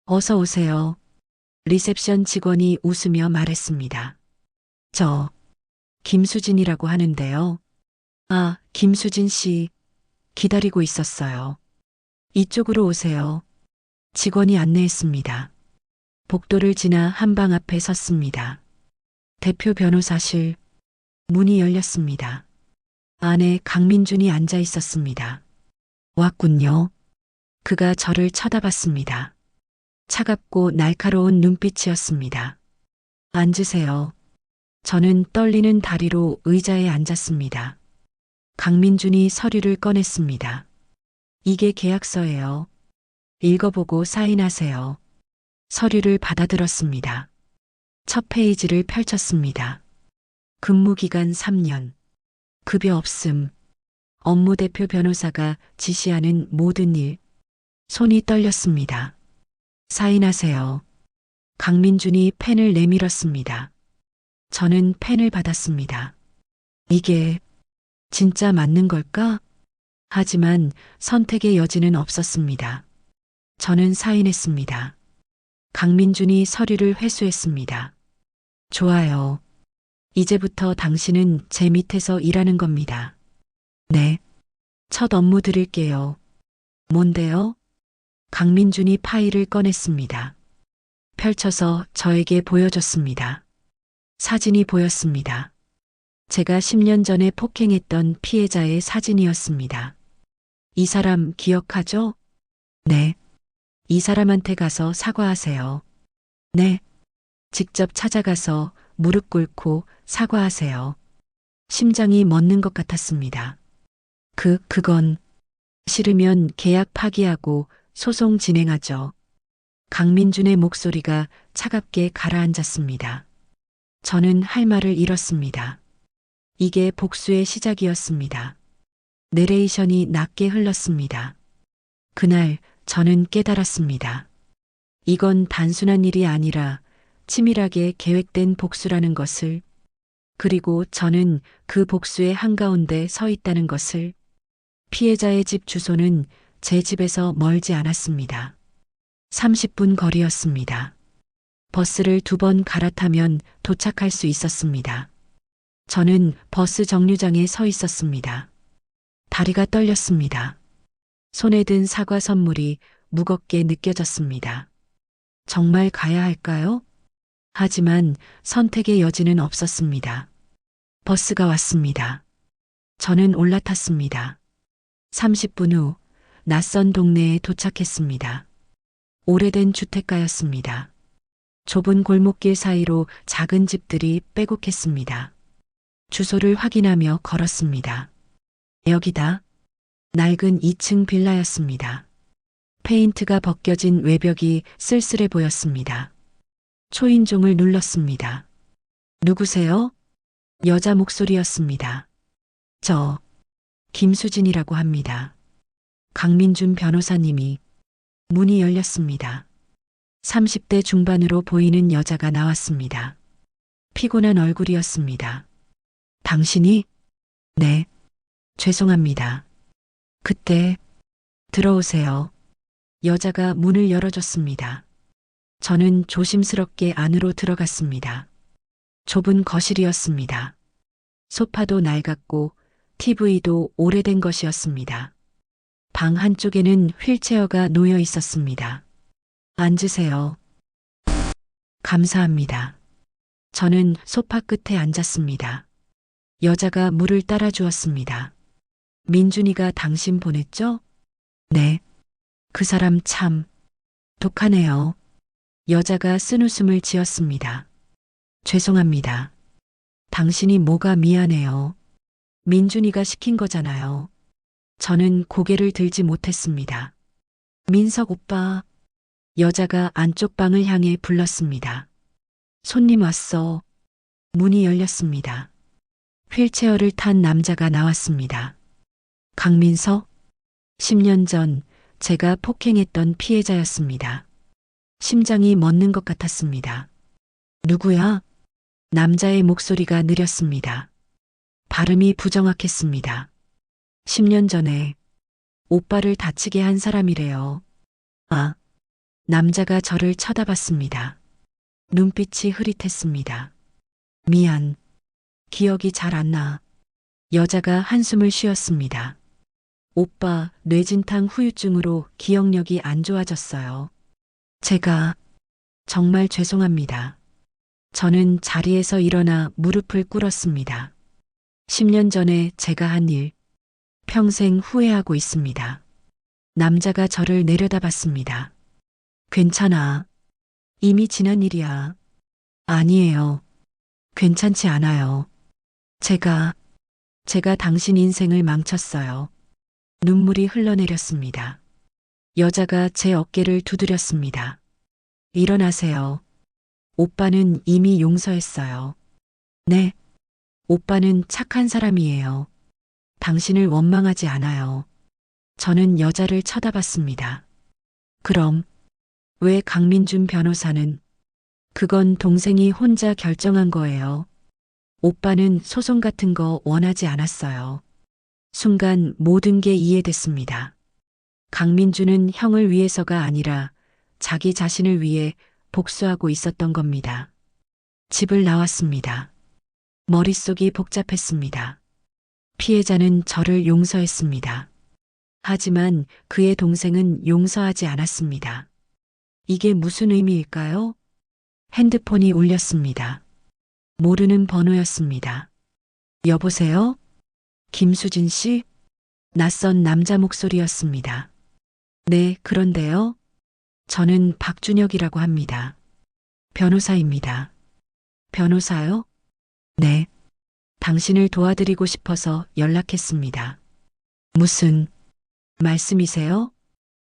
어서 오세요. 리셉션 직원이 웃으며 말했습니다. 저, 김수진이라고 하는데요. 아, 김수진 씨. 기다리고 있었어요. 이쪽으로 오세요. 직원이 안내했습니다. 복도를 지나 한방 앞에 섰습니다. 대표 변호사실. 문이 열렸습니다. 안에 강민준이 앉아 있었습니다. 왔군요. 그가 저를 쳐다봤습니다. 차갑고 날카로운 눈빛이었습니다. 앉으세요. 저는 떨리는 다리로 의자에 앉았습니다. 강민준이 서류를 꺼냈습니다. 이게 계약서예요. 읽어보고 사인하세요. 서류를 받아들었습니다. 첫 페이지를 펼쳤습니다. 근무기간 3년. 급여 없음. 업무 대표 변호사가 지시하는 모든 일. 손이 떨렸습니다. 사인하세요. 강민준이 펜을 내밀었습니다. 저는 펜을 받았습니다. 이게 진짜 맞는 걸까? 하지만 선택의 여지는 없었습니다. 저는 사인했습니다. 강민준이 서류를 회수했습니다. 좋아요. 이제부터 당신은 제 밑에서 일하는 겁니다. 네. 첫 업무 드릴게요. 뭔데요? 강민준이 파일을 꺼냈습니다. 펼쳐서 저에게 보여줬습니다. 사진이 보였습니다. 제가 10년 전에 폭행했던 피해자의 사진이었습니다. 이 사람 기억하죠? 네. 이 사람한테 가서 사과하세요. 네. 직접 찾아가서 무릎 꿇고 사과하세요. 심장이 멎는 것 같았습니다. 그건 싫으면 계약 파기하고 소송 진행하죠. 강민준의 목소리가 차갑게 가라앉았습니다. 저는 할 말을 잃었습니다. 이게 복수의 시작이었습니다. 내레이션이 낮게 흘렀습니다. 그날 저는 깨달았습니다. 이건 단순한 일이 아니라 치밀하게 계획된 복수라는 것을, 그리고 저는 그 복수의 한가운데 서 있다는 것을. 피해자의 집 주소는 제 집에서 멀지 않았습니다. 30분 거리였습니다. 버스를 2번 갈아타면 도착할 수 있었습니다. 저는 버스 정류장에 서 있었습니다. 다리가 떨렸습니다. 손에 든 사과 선물이 무겁게 느껴졌습니다. 정말 가야 할까요? 하지만 선택의 여지는 없었습니다. 버스가 왔습니다. 저는 올라탔습니다. 30분 후 낯선 동네에 도착했습니다. 오래된 주택가였습니다. 좁은 골목길 사이로 작은 집들이 빼곡했습니다. 주소를 확인하며 걸었습니다. 여기다. 낡은 2층 빌라였습니다. 페인트가 벗겨진 외벽이 쓸쓸해 보였습니다. 초인종을 눌렀습니다. 누구세요? 여자 목소리였습니다. 저, 김수진이라고 합니다. 강민준 변호사님이. 문이 열렸습니다. 30대 중반으로 보이는 여자가 나왔습니다. 피곤한 얼굴이었습니다. 당신이? 네. 죄송합니다. 그때, 들어오세요. 여자가 문을 열어줬습니다. 저는 조심스럽게 안으로 들어갔습니다. 좁은 거실이었습니다. 소파도 낡았고 TV도 오래된 것이었습니다. 방 한쪽에는 휠체어가 놓여 있었습니다. 앉으세요. 감사합니다. 저는 소파 끝에 앉았습니다. 여자가 물을 따라 주었습니다. 민준이가 당신 보냈죠? 네. 그 사람 참 독하네요. 여자가 쓴웃음을 지었습니다. 죄송합니다. 당신이 뭐가 미안해요. 민준이가 시킨 거잖아요. 저는 고개를 들지 못했습니다. 민석 오빠. 여자가 안쪽 방을 향해 불렀습니다. 손님 왔어. 문이 열렸습니다. 휠체어를 탄 남자가 나왔습니다. 강민석? 10년 전 제가 폭행했던 피해자였습니다. 심장이 멎는 것 같았습니다. 누구야? 남자의 목소리가 느렸습니다. 발음이 부정확했습니다. 10년 전에 오빠를 다치게 한 사람이래요. 아, 남자가 저를 쳐다봤습니다. 눈빛이 흐릿했습니다. 미안. 기억이 잘 안 나. 여자가 한숨을 쉬었습니다. 오빠 뇌진탕 후유증으로 기억력이 안 좋아졌어요. 제가 정말 죄송합니다. 저는 자리에서 일어나 무릎을 꿇었습니다. 10년 전에 제가 한 일, 평생 후회하고 있습니다. 남자가 저를 내려다봤습니다. 괜찮아. 이미 지난 일이야. 아니에요. 괜찮지 않아요. 제가 당신 인생을 망쳤어요. 눈물이 흘러내렸습니다. 여자가 제 어깨를 두드렸습니다. 일어나세요. 오빠는 이미 용서했어요. 네. 오빠는 착한 사람이에요. 당신을 원망하지 않아요. 저는 여자를 쳐다봤습니다. 그럼 왜 강민준 변호사는 그건 동생이 혼자 결정한 거예요. 오빠는 소송 같은 거 원하지 않았어요. 순간 모든 게 이해됐습니다. 강민주는 형을 위해서가 아니라 자기 자신을 위해 복수하고 있었던 겁니다. 집을 나왔습니다. 머릿속이 복잡했습니다. 피해자는 저를 용서했습니다. 하지만 그의 동생은 용서하지 않았습니다. 이게 무슨 의미일까요? 핸드폰이 울렸습니다. 모르는 번호였습니다. 여보세요? 김수진 씨? 낯선 남자 목소리였습니다. 네, 그런데요. 저는 박준혁이라고 합니다. 변호사입니다. 변호사요? 네. 당신을 도와드리고 싶어서 연락했습니다. 무슨 말씀이세요?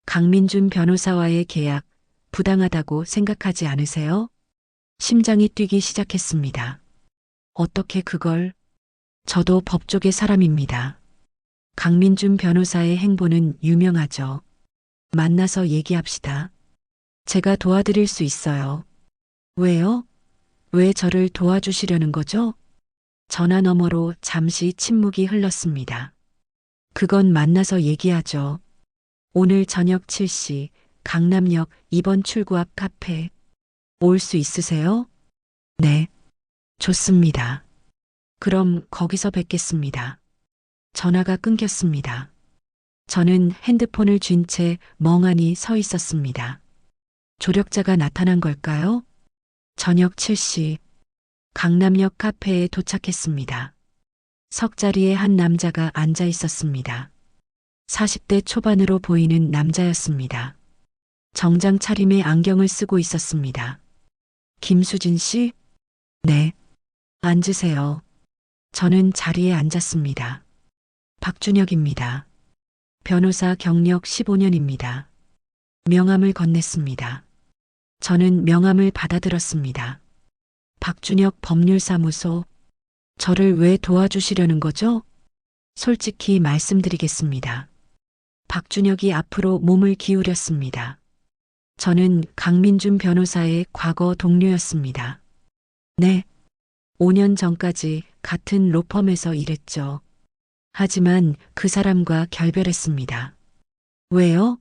강민준 변호사와의 계약 부당하다고 생각하지 않으세요? 심장이 뛰기 시작했습니다. 어떻게 그걸? 저도 법조계 사람입니다. 강민준 변호사의 행보는 유명하죠. 만나서 얘기합시다. 제가 도와드릴 수 있어요. 왜요? 왜 저를 도와주시려는 거죠? 전화 너머로 잠시 침묵이 흘렀습니다. 그건 만나서 얘기하죠. 오늘 저녁 7시 강남역 2번 출구 앞 카페. 올 수 있으세요? 네. 좋습니다. 그럼 거기서 뵙겠습니다. 전화가 끊겼습니다. 저는 핸드폰을 쥔 채 멍하니 서 있었습니다. 조력자가 나타난 걸까요? 저녁 7시 강남역 카페에 도착했습니다. 석자리에 한 남자가 앉아 있었습니다. 40대 초반으로 보이는 남자였습니다. 정장 차림에 안경을 쓰고 있었습니다. 김수진 씨? 네. 앉으세요. 저는 자리에 앉았습니다. 박준혁입니다. 변호사 경력 15년입니다. 명함을 건넸습니다. 저는 명함을 받아들었습니다. 박준혁 법률사무소, 저를 왜 도와주시려는 거죠? 솔직히 말씀드리겠습니다. 박준혁이 앞으로 몸을 기울였습니다. 저는 강민준 변호사의 과거 동료였습니다. 네. 5년 전까지 같은 로펌에서 일했죠. 하지만 그 사람과 결별했습니다. 왜요?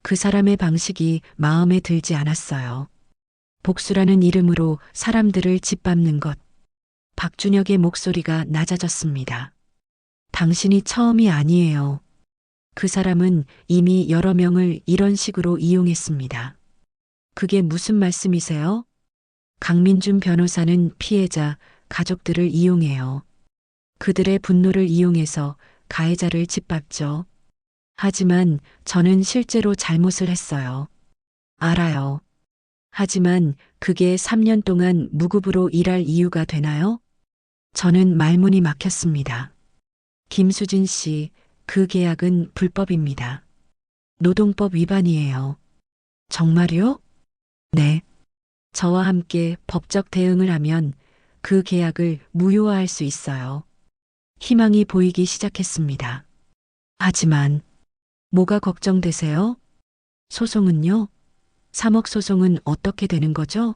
그 사람의 방식이 마음에 들지 않았어요. 복수라는 이름으로 사람들을 짓밟는 것. 박준혁의 목소리가 낮아졌습니다. 당신이 처음이 아니에요. 그 사람은 이미 여러 명을 이런 식으로 이용했습니다. 그게 무슨 말씀이세요? 강민준 변호사는 피해자, 가족들을 이용해요. 그들의 분노를 이용해서 가해자를 짓밟죠. 하지만 저는 실제로 잘못을 했어요. 알아요. 하지만 그게 3년 동안 무급으로 일할 이유가 되나요? 저는 말문이 막혔습니다. 김수진 씨, 그 계약은 불법입니다. 노동법 위반이에요. 정말요? 네. 저와 함께 법적 대응을 하면 그 계약을 무효화할 수 있어요. 희망이 보이기 시작했습니다. 하지만 뭐가 걱정되세요? 소송은요? 3억 소송은 어떻게 되는 거죠?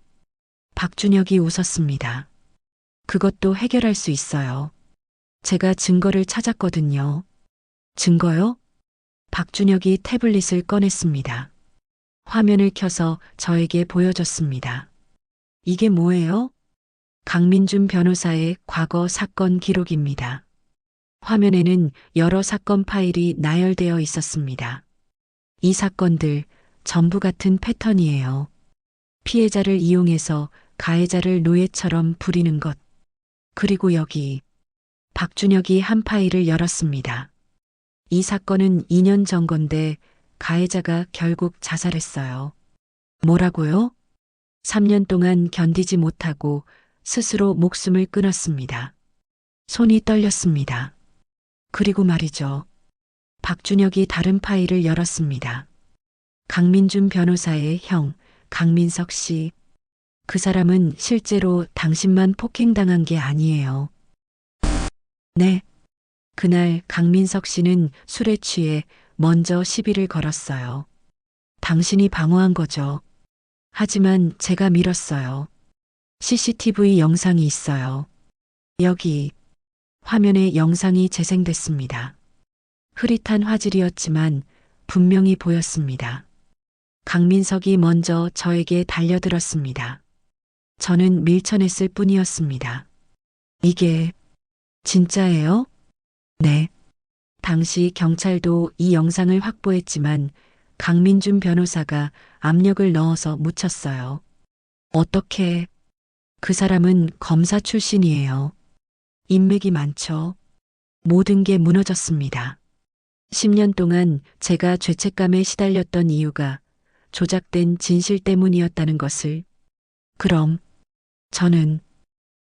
박준혁이 웃었습니다. 그것도 해결할 수 있어요. 제가 증거를 찾았거든요. 증거요? 박준혁이 태블릿을 꺼냈습니다. 화면을 켜서 저에게 보여줬습니다. 이게 뭐예요? 강민준 변호사의 과거 사건 기록입니다. 화면에는 여러 사건 파일이 나열되어 있었습니다. 이 사건들 전부 같은 패턴이에요. 피해자를 이용해서 가해자를 노예처럼 부리는 것. 그리고 여기 박준혁이 한 파일을 열었습니다. 이 사건은 2년 전 건데 가해자가 결국 자살했어요. 뭐라고요? 3년 동안 견디지 못하고 스스로 목숨을 끊었습니다. 손이 떨렸습니다. 그리고 말이죠. 박준혁이 다른 파일을 열었습니다. 강민준 변호사의 형, 강민석 씨. 그 사람은 실제로 당신만 폭행당한 게 아니에요. 네. 그날 강민석 씨는 술에 취해 먼저 시비를 걸었어요. 당신이 방어한 거죠. 하지만 제가 밀었어요. CCTV 영상이 있어요. 여기 화면에 영상이 재생됐습니다. 흐릿한 화질이었지만 분명히 보였습니다. 강민석이 먼저 저에게 달려들었습니다. 저는 밀쳐냈을 뿐이었습니다. 이게 진짜예요? 네. 당시 경찰도 이 영상을 확보했지만 강민준 변호사가 압력을 넣어서 묻혔어요. 어떻게? 그 사람은 검사 출신이에요. 인맥이 많죠. 모든 게 무너졌습니다. 10년 동안 제가 죄책감에 시달렸던 이유가 조작된 진실 때문이었다는 것을. 그럼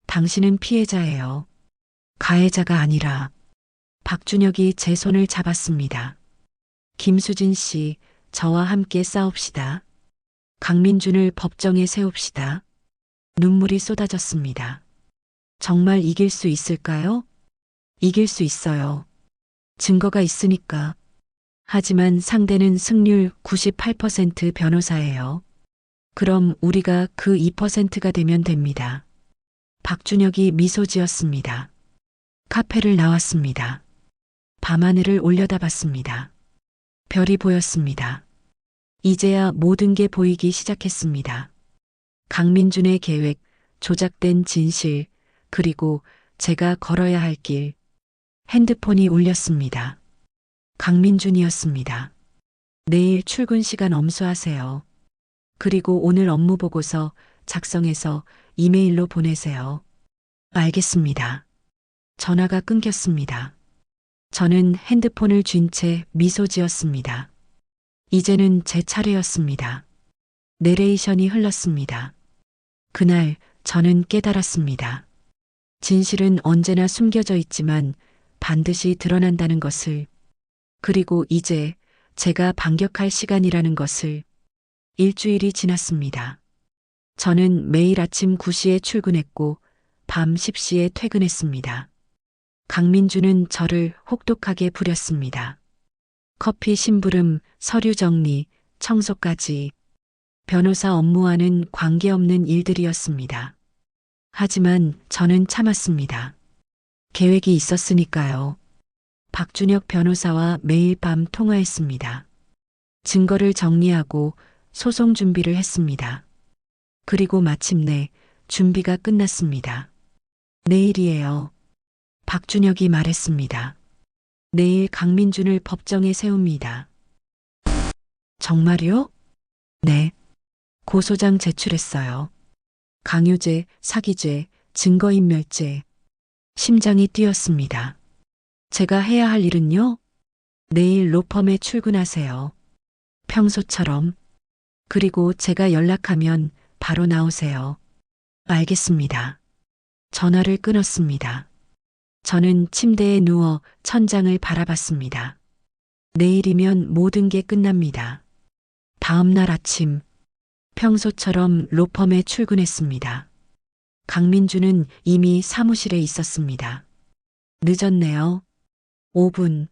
당신은 피해자예요. 가해자가 아니라. 박준혁이 제 손을 잡았습니다. 김수진 씨, 저와 함께 싸웁시다. 강민준을 법정에 세웁시다. 눈물이 쏟아졌습니다. 정말 이길 수 있을까요? 이길 수 있어요. 증거가 있으니까. 하지만 상대는 승률 98% 변호사예요. 그럼 우리가 그 2%가 되면 됩니다. 박준혁이 미소 지었습니다. 카페를 나왔습니다. 밤하늘을 올려다봤습니다. 별이 보였습니다. 이제야 모든 게 보이기 시작했습니다. 강민준의 계획, 조작된 진실, 그리고 제가 걸어야 할 길. 핸드폰이 울렸습니다. 강민준이었습니다. 내일 출근 시간 엄수하세요. 그리고 오늘 업무 보고서 작성해서 이메일로 보내세요. 알겠습니다. 전화가 끊겼습니다. 저는 핸드폰을 쥔 채 미소 지었습니다. 이제는 제 차례였습니다. 내레이션이 흘렀습니다. 그날 저는 깨달았습니다. 진실은 언제나 숨겨져 있지만 반드시 드러난다는 것을. 그리고 이제 제가 반격할 시간이라는 것을. 일주일이 지났습니다. 저는 매일 아침 9시에 출근했고 밤 10시에 퇴근했습니다. 강민준은 저를 혹독하게 부렸습니다. 커피 심부름, 서류 정리, 청소까지. 변호사 업무와는 관계없는 일들이었습니다. 하지만 저는 참았습니다. 계획이 있었으니까요. 박준혁 변호사와 매일 밤 통화했습니다. 증거를 정리하고 소송 준비를 했습니다. 그리고 마침내 준비가 끝났습니다. 내일이에요. 박준혁이 말했습니다. 내일 강민준을 법정에 세웁니다. 정말요? 네. 고소장 제출했어요. 강요죄, 사기죄, 증거인멸죄. 심장이 뛰었습니다. 제가 해야 할 일은요? 내일 로펌에 출근하세요. 평소처럼. 그리고 제가 연락하면 바로 나오세요. 알겠습니다. 전화를 끊었습니다. 저는 침대에 누워 천장을 바라봤습니다. 내일이면 모든 게 끝납니다. 다음 날 아침, 평소처럼 로펌에 출근했습니다. 강민준은 이미 사무실에 있었습니다. 늦었네요. 5분.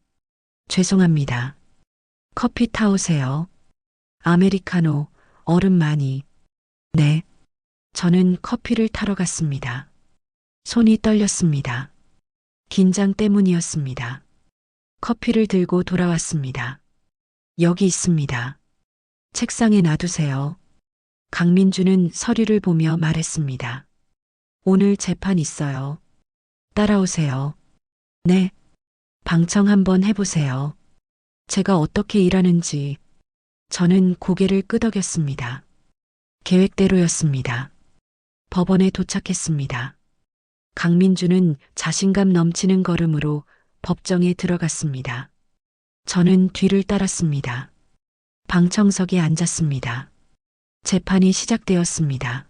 죄송합니다. 커피 타오세요. 아메리카노, 얼음 많이. 네. 저는 커피를 타러 갔습니다. 손이 떨렸습니다. 긴장 때문이었습니다. 커피를 들고 돌아왔습니다. 여기 있습니다. 책상에 놔두세요. 강민준은 서류를 보며 말했습니다. 오늘 재판 있어요. 따라오세요. 네. 방청 한번 해보세요. 제가 어떻게 일하는지. 저는 고개를 끄덕였습니다. 계획대로였습니다. 법원에 도착했습니다. 강민준은 자신감 넘치는 걸음으로 법정에 들어갔습니다. 저는 뒤를 따랐습니다. 방청석에 앉았습니다. 재판이 시작되었습니다.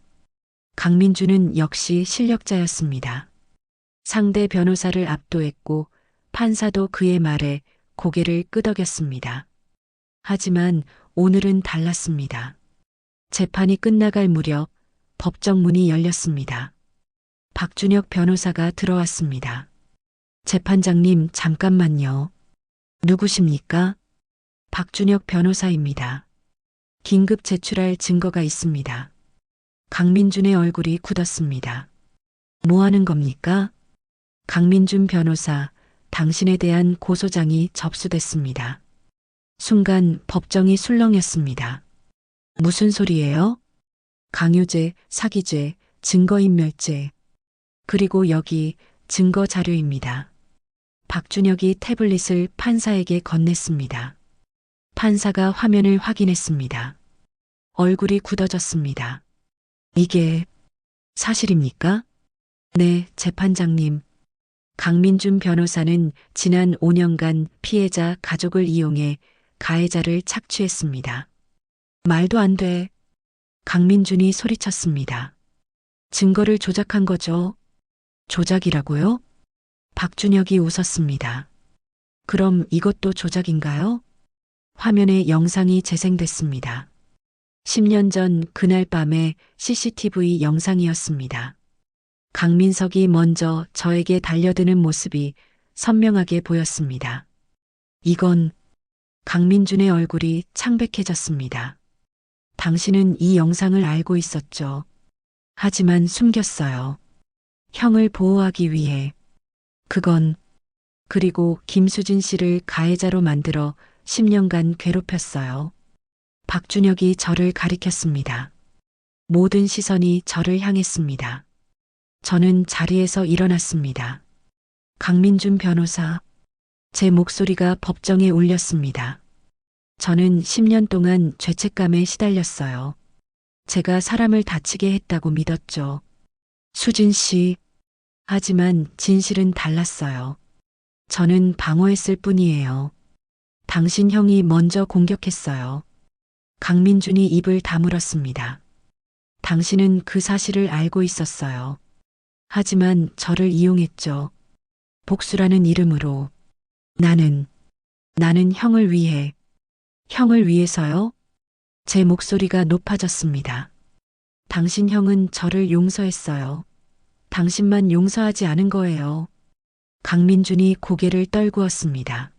강민준은 역시 실력자였습니다. 상대 변호사를 압도했고 판사도 그의 말에 고개를 끄덕였습니다. 하지만 오늘은 달랐습니다. 재판이 끝나갈 무렵 법정 문이 열렸습니다. 박준혁 변호사가 들어왔습니다. 재판장님, 잠깐만요. 누구십니까? 박준혁 변호사입니다. 긴급 제출할 증거가 있습니다. 강민준의 얼굴이 굳었습니다. 뭐 하는 겁니까? 강민준 변호사, 당신에 대한 고소장이 접수됐습니다. 순간 법정이 술렁였습니다. 무슨 소리예요? 강요죄, 사기죄, 증거인멸죄. 그리고 여기 증거 자료입니다. 박준혁이 태블릿을 판사에게 건넸습니다. 판사가 화면을 확인했습니다. 얼굴이 굳어졌습니다. 이게 사실입니까? 네, 재판장님. 강민준 변호사는 지난 5년간 피해자 가족을 이용해 가해자를 착취했습니다. 말도 안 돼. 강민준이 소리쳤습니다. 증거를 조작한 거죠. 조작이라고요? 박준혁이 웃었습니다. 그럼 이것도 조작인가요? 화면에 영상이 재생됐습니다. 10년 전 그날 밤의 CCTV 영상이었습니다. 강민석이 먼저 저에게 달려드는 모습이 선명하게 보였습니다. 이건 강민준의 얼굴이 창백해졌습니다. 당신은 이 영상을 알고 있었죠. 하지만 숨겼어요. 형을 보호하기 위해. 그리고 김수진 씨를 가해자로 만들어 10년간 괴롭혔어요. 박준혁이 저를 가리켰습니다. 모든 시선이 저를 향했습니다. 저는 자리에서 일어났습니다. 강민준 변호사. 제 목소리가 법정에 울렸습니다. 저는 10년 동안 죄책감에 시달렸어요. 제가 사람을 다치게 했다고 믿었죠. 수진 씨. 하지만 진실은 달랐어요. 저는 방어했을 뿐이에요. 당신 형이 먼저 공격했어요. 강민준이 입을 다물었습니다. 당신은 그 사실을 알고 있었어요. 하지만 저를 이용했죠. 복수라는 이름으로. 나는 형을 위해. 형을 위해서요? 제 목소리가 높아졌습니다. 당신 형은 저를 용서했어요. 당신만 용서하지 않은 거예요. 강민준이 고개를 떨구었습니다.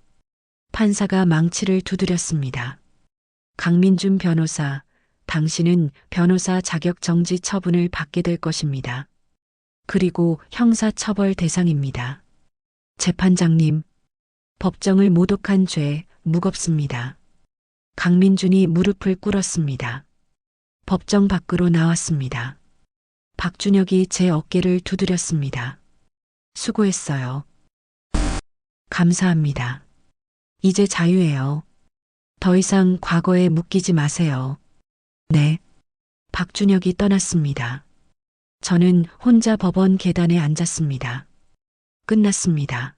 판사가 망치를 두드렸습니다. 강민준 변호사, 당신은 변호사 자격 정지 처분을 받게 될 것입니다. 그리고 형사처벌 대상입니다. 재판장님, 법정을 모독한 죄 무겁습니다. 강민준이 무릎을 꿇었습니다. 법정 밖으로 나왔습니다. 박준혁이 제 어깨를 두드렸습니다. 수고했어요. 감사합니다. 이제 자유예요. 더 이상 과거에 묶이지 마세요. 네. 박준혁이 떠났습니다. 저는 혼자 법원 계단에 앉았습니다. 끝났습니다.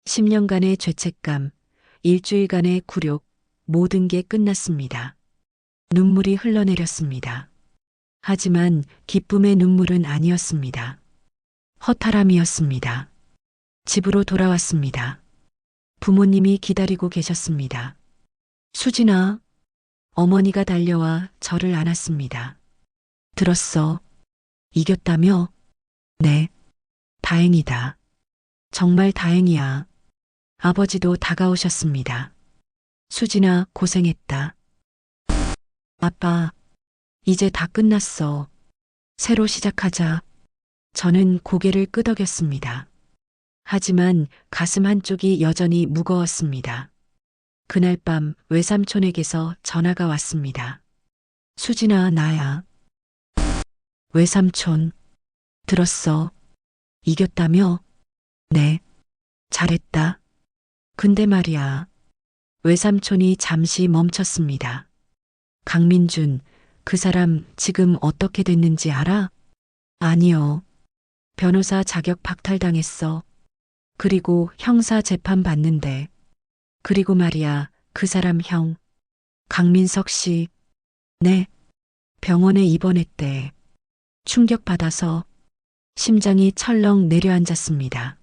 10년간의 죄책감, 일주일간의 굴욕, 모든 게 끝났습니다. 눈물이 흘러내렸습니다. 하지만 기쁨의 눈물은 아니었습니다. 허탈함이었습니다. 집으로 돌아왔습니다. 부모님이 기다리고 계셨습니다. 수진아, 어머니가 달려와 저를 안았습니다. 들었어. 이겼다며? 네. 다행이다. 정말 다행이야. 아버지도 다가오셨습니다. 수진아, 고생했다. 아빠, 이제 다 끝났어. 새로 시작하자. 저는 고개를 끄덕였습니다. 하지만 가슴 한쪽이 여전히 무거웠습니다. 그날 밤 외삼촌에게서 전화가 왔습니다. 수진아, 나야. 외삼촌, 들었어. 이겼다며? 네. 잘했다. 근데 말이야. 외삼촌이 잠시 멈췄습니다. 강민준, 그 사람 지금 어떻게 됐는지 알아? 아니요. 변호사 자격 박탈당했어. 그리고 형사 재판 받는데. 그리고 말이야, 그 사람 형. 강민석 씨. 네. 병원에 입원했대. 충격받아서 심장이 철렁 내려앉았습니다.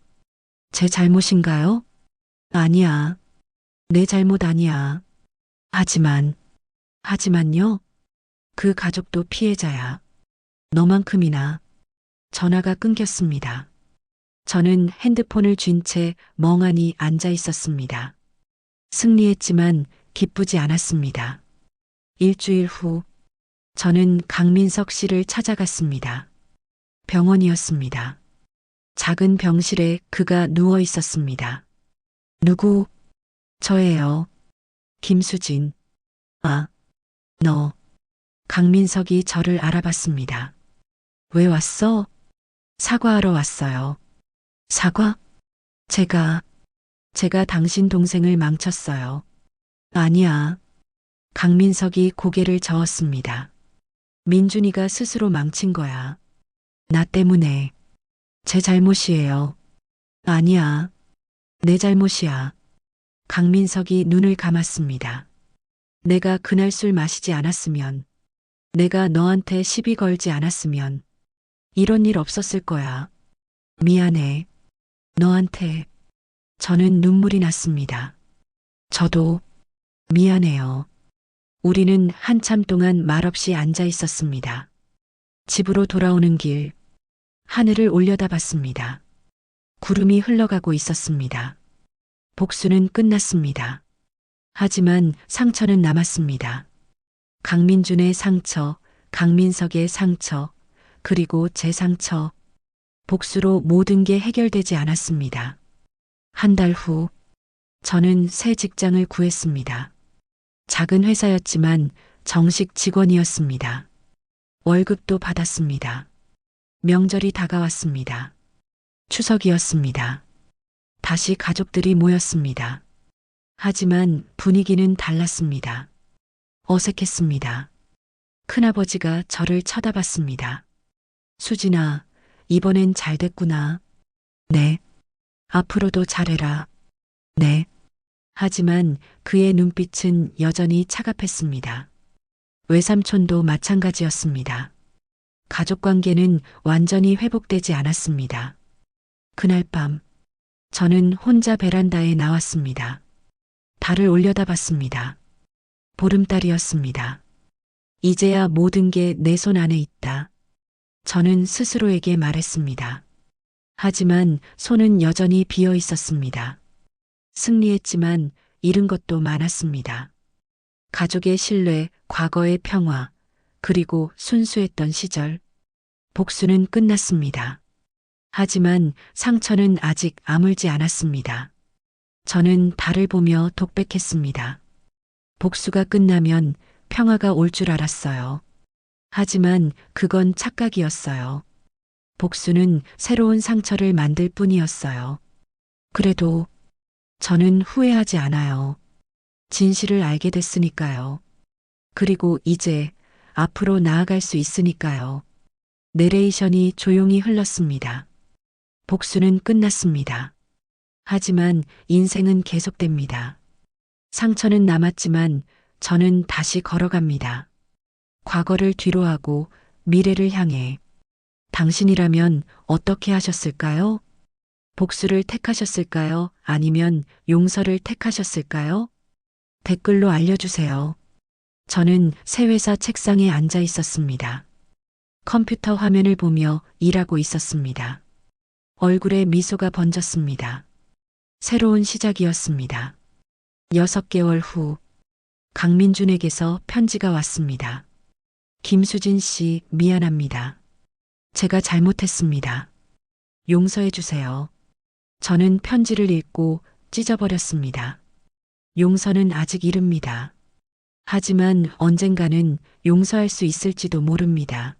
제 잘못인가요? 아니야. 내 잘못 아니야. 하지만요? 그 가족도 피해자야. 너만큼이나. 전화가 끊겼습니다. 저는 핸드폰을 쥔 채 멍하니 앉아 있었습니다. 승리했지만 기쁘지 않았습니다. 일주일 후 저는 강민석 씨를 찾아갔습니다. 병원이었습니다. 작은 병실에 그가 누워 있었습니다. 누구? 저예요. 김수진. 아, 너. 강민석이 저를 알아봤습니다. 왜 왔어? 사과하러 왔어요. 사과? 제가 당신 동생을 망쳤어요. 아니야. 강민석이 고개를 저었습니다. 민준이가 스스로 망친 거야. 나 때문에. 제 잘못이에요. 아니야. 내 잘못이야. 강민석이 눈을 감았습니다. 내가 그날 술 마시지 않았으면, 내가 너한테 시비 걸지 않았으면, 이런 일 없었을 거야. 미안해. 너한테. 저는 눈물이 났습니다. 저도 미안해요. 우리는 한참 동안 말없이 앉아 있었습니다. 집으로 돌아오는 길, 하늘을 올려다봤습니다. 구름이 흘러가고 있었습니다. 복수는 끝났습니다. 하지만 상처는 남았습니다. 강민준의 상처, 강민석의 상처, 그리고 제 상처. 복수로 모든 게 해결되지 않았습니다. 한 달 후, 저는 새 직장을 구했습니다. 작은 회사였지만 정식 직원이었습니다. 월급도 받았습니다. 명절이 다가왔습니다. 추석이었습니다. 다시 가족들이 모였습니다. 하지만 분위기는 달랐습니다. 어색했습니다. 큰아버지가 저를 쳐다봤습니다. 수진아, 이번엔 잘 됐구나. 네. 앞으로도 잘해라. 네. 하지만 그의 눈빛은 여전히 차갑했습니다. 외삼촌도 마찬가지였습니다. 가족 관계는 완전히 회복되지 않았습니다. 그날 밤, 저는 혼자 베란다에 나왔습니다. 달을 올려다봤습니다. 보름달이었습니다. 이제야 모든 게 내 손 안에 있다. 저는 스스로에게 말했습니다. 하지만 손은 여전히 비어 있었습니다. 승리했지만 잃은 것도 많았습니다. 가족의 신뢰, 과거의 평화, 그리고 순수했던 시절. 복수는 끝났습니다. 하지만 상처는 아직 아물지 않았습니다. 저는 달을 보며 독백했습니다. 복수가 끝나면 평화가 올 줄 알았어요. 하지만 그건 착각이었어요. 복수는 새로운 상처를 만들 뿐이었어요. 그래도 저는 후회하지 않아요. 진실을 알게 됐으니까요. 그리고 이제 앞으로 나아갈 수 있으니까요. 내레이션이 조용히 흘렀습니다. 복수는 끝났습니다. 하지만 인생은 계속됩니다. 상처는 남았지만 저는 다시 걸어갑니다. 과거를 뒤로하고 미래를 향해. 당신이라면 어떻게 하셨을까요? 복수를 택하셨을까요? 아니면 용서를 택하셨을까요? 댓글로 알려주세요. 저는 새 회사 책상에 앉아 있었습니다. 컴퓨터 화면을 보며 일하고 있었습니다. 얼굴에 미소가 번졌습니다. 새로운 시작이었습니다. 6개월 후, 강민준에게서 편지가 왔습니다. 김수진 씨, 미안합니다. 제가 잘못했습니다. 용서해 주세요. 저는 편지를 읽고 찢어버렸습니다. 용서는 아직 이릅니다. 하지만 언젠가는 용서할 수 있을지도 모릅니다.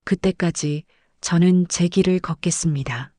그때까지 저는 제 길을 걷겠습니다.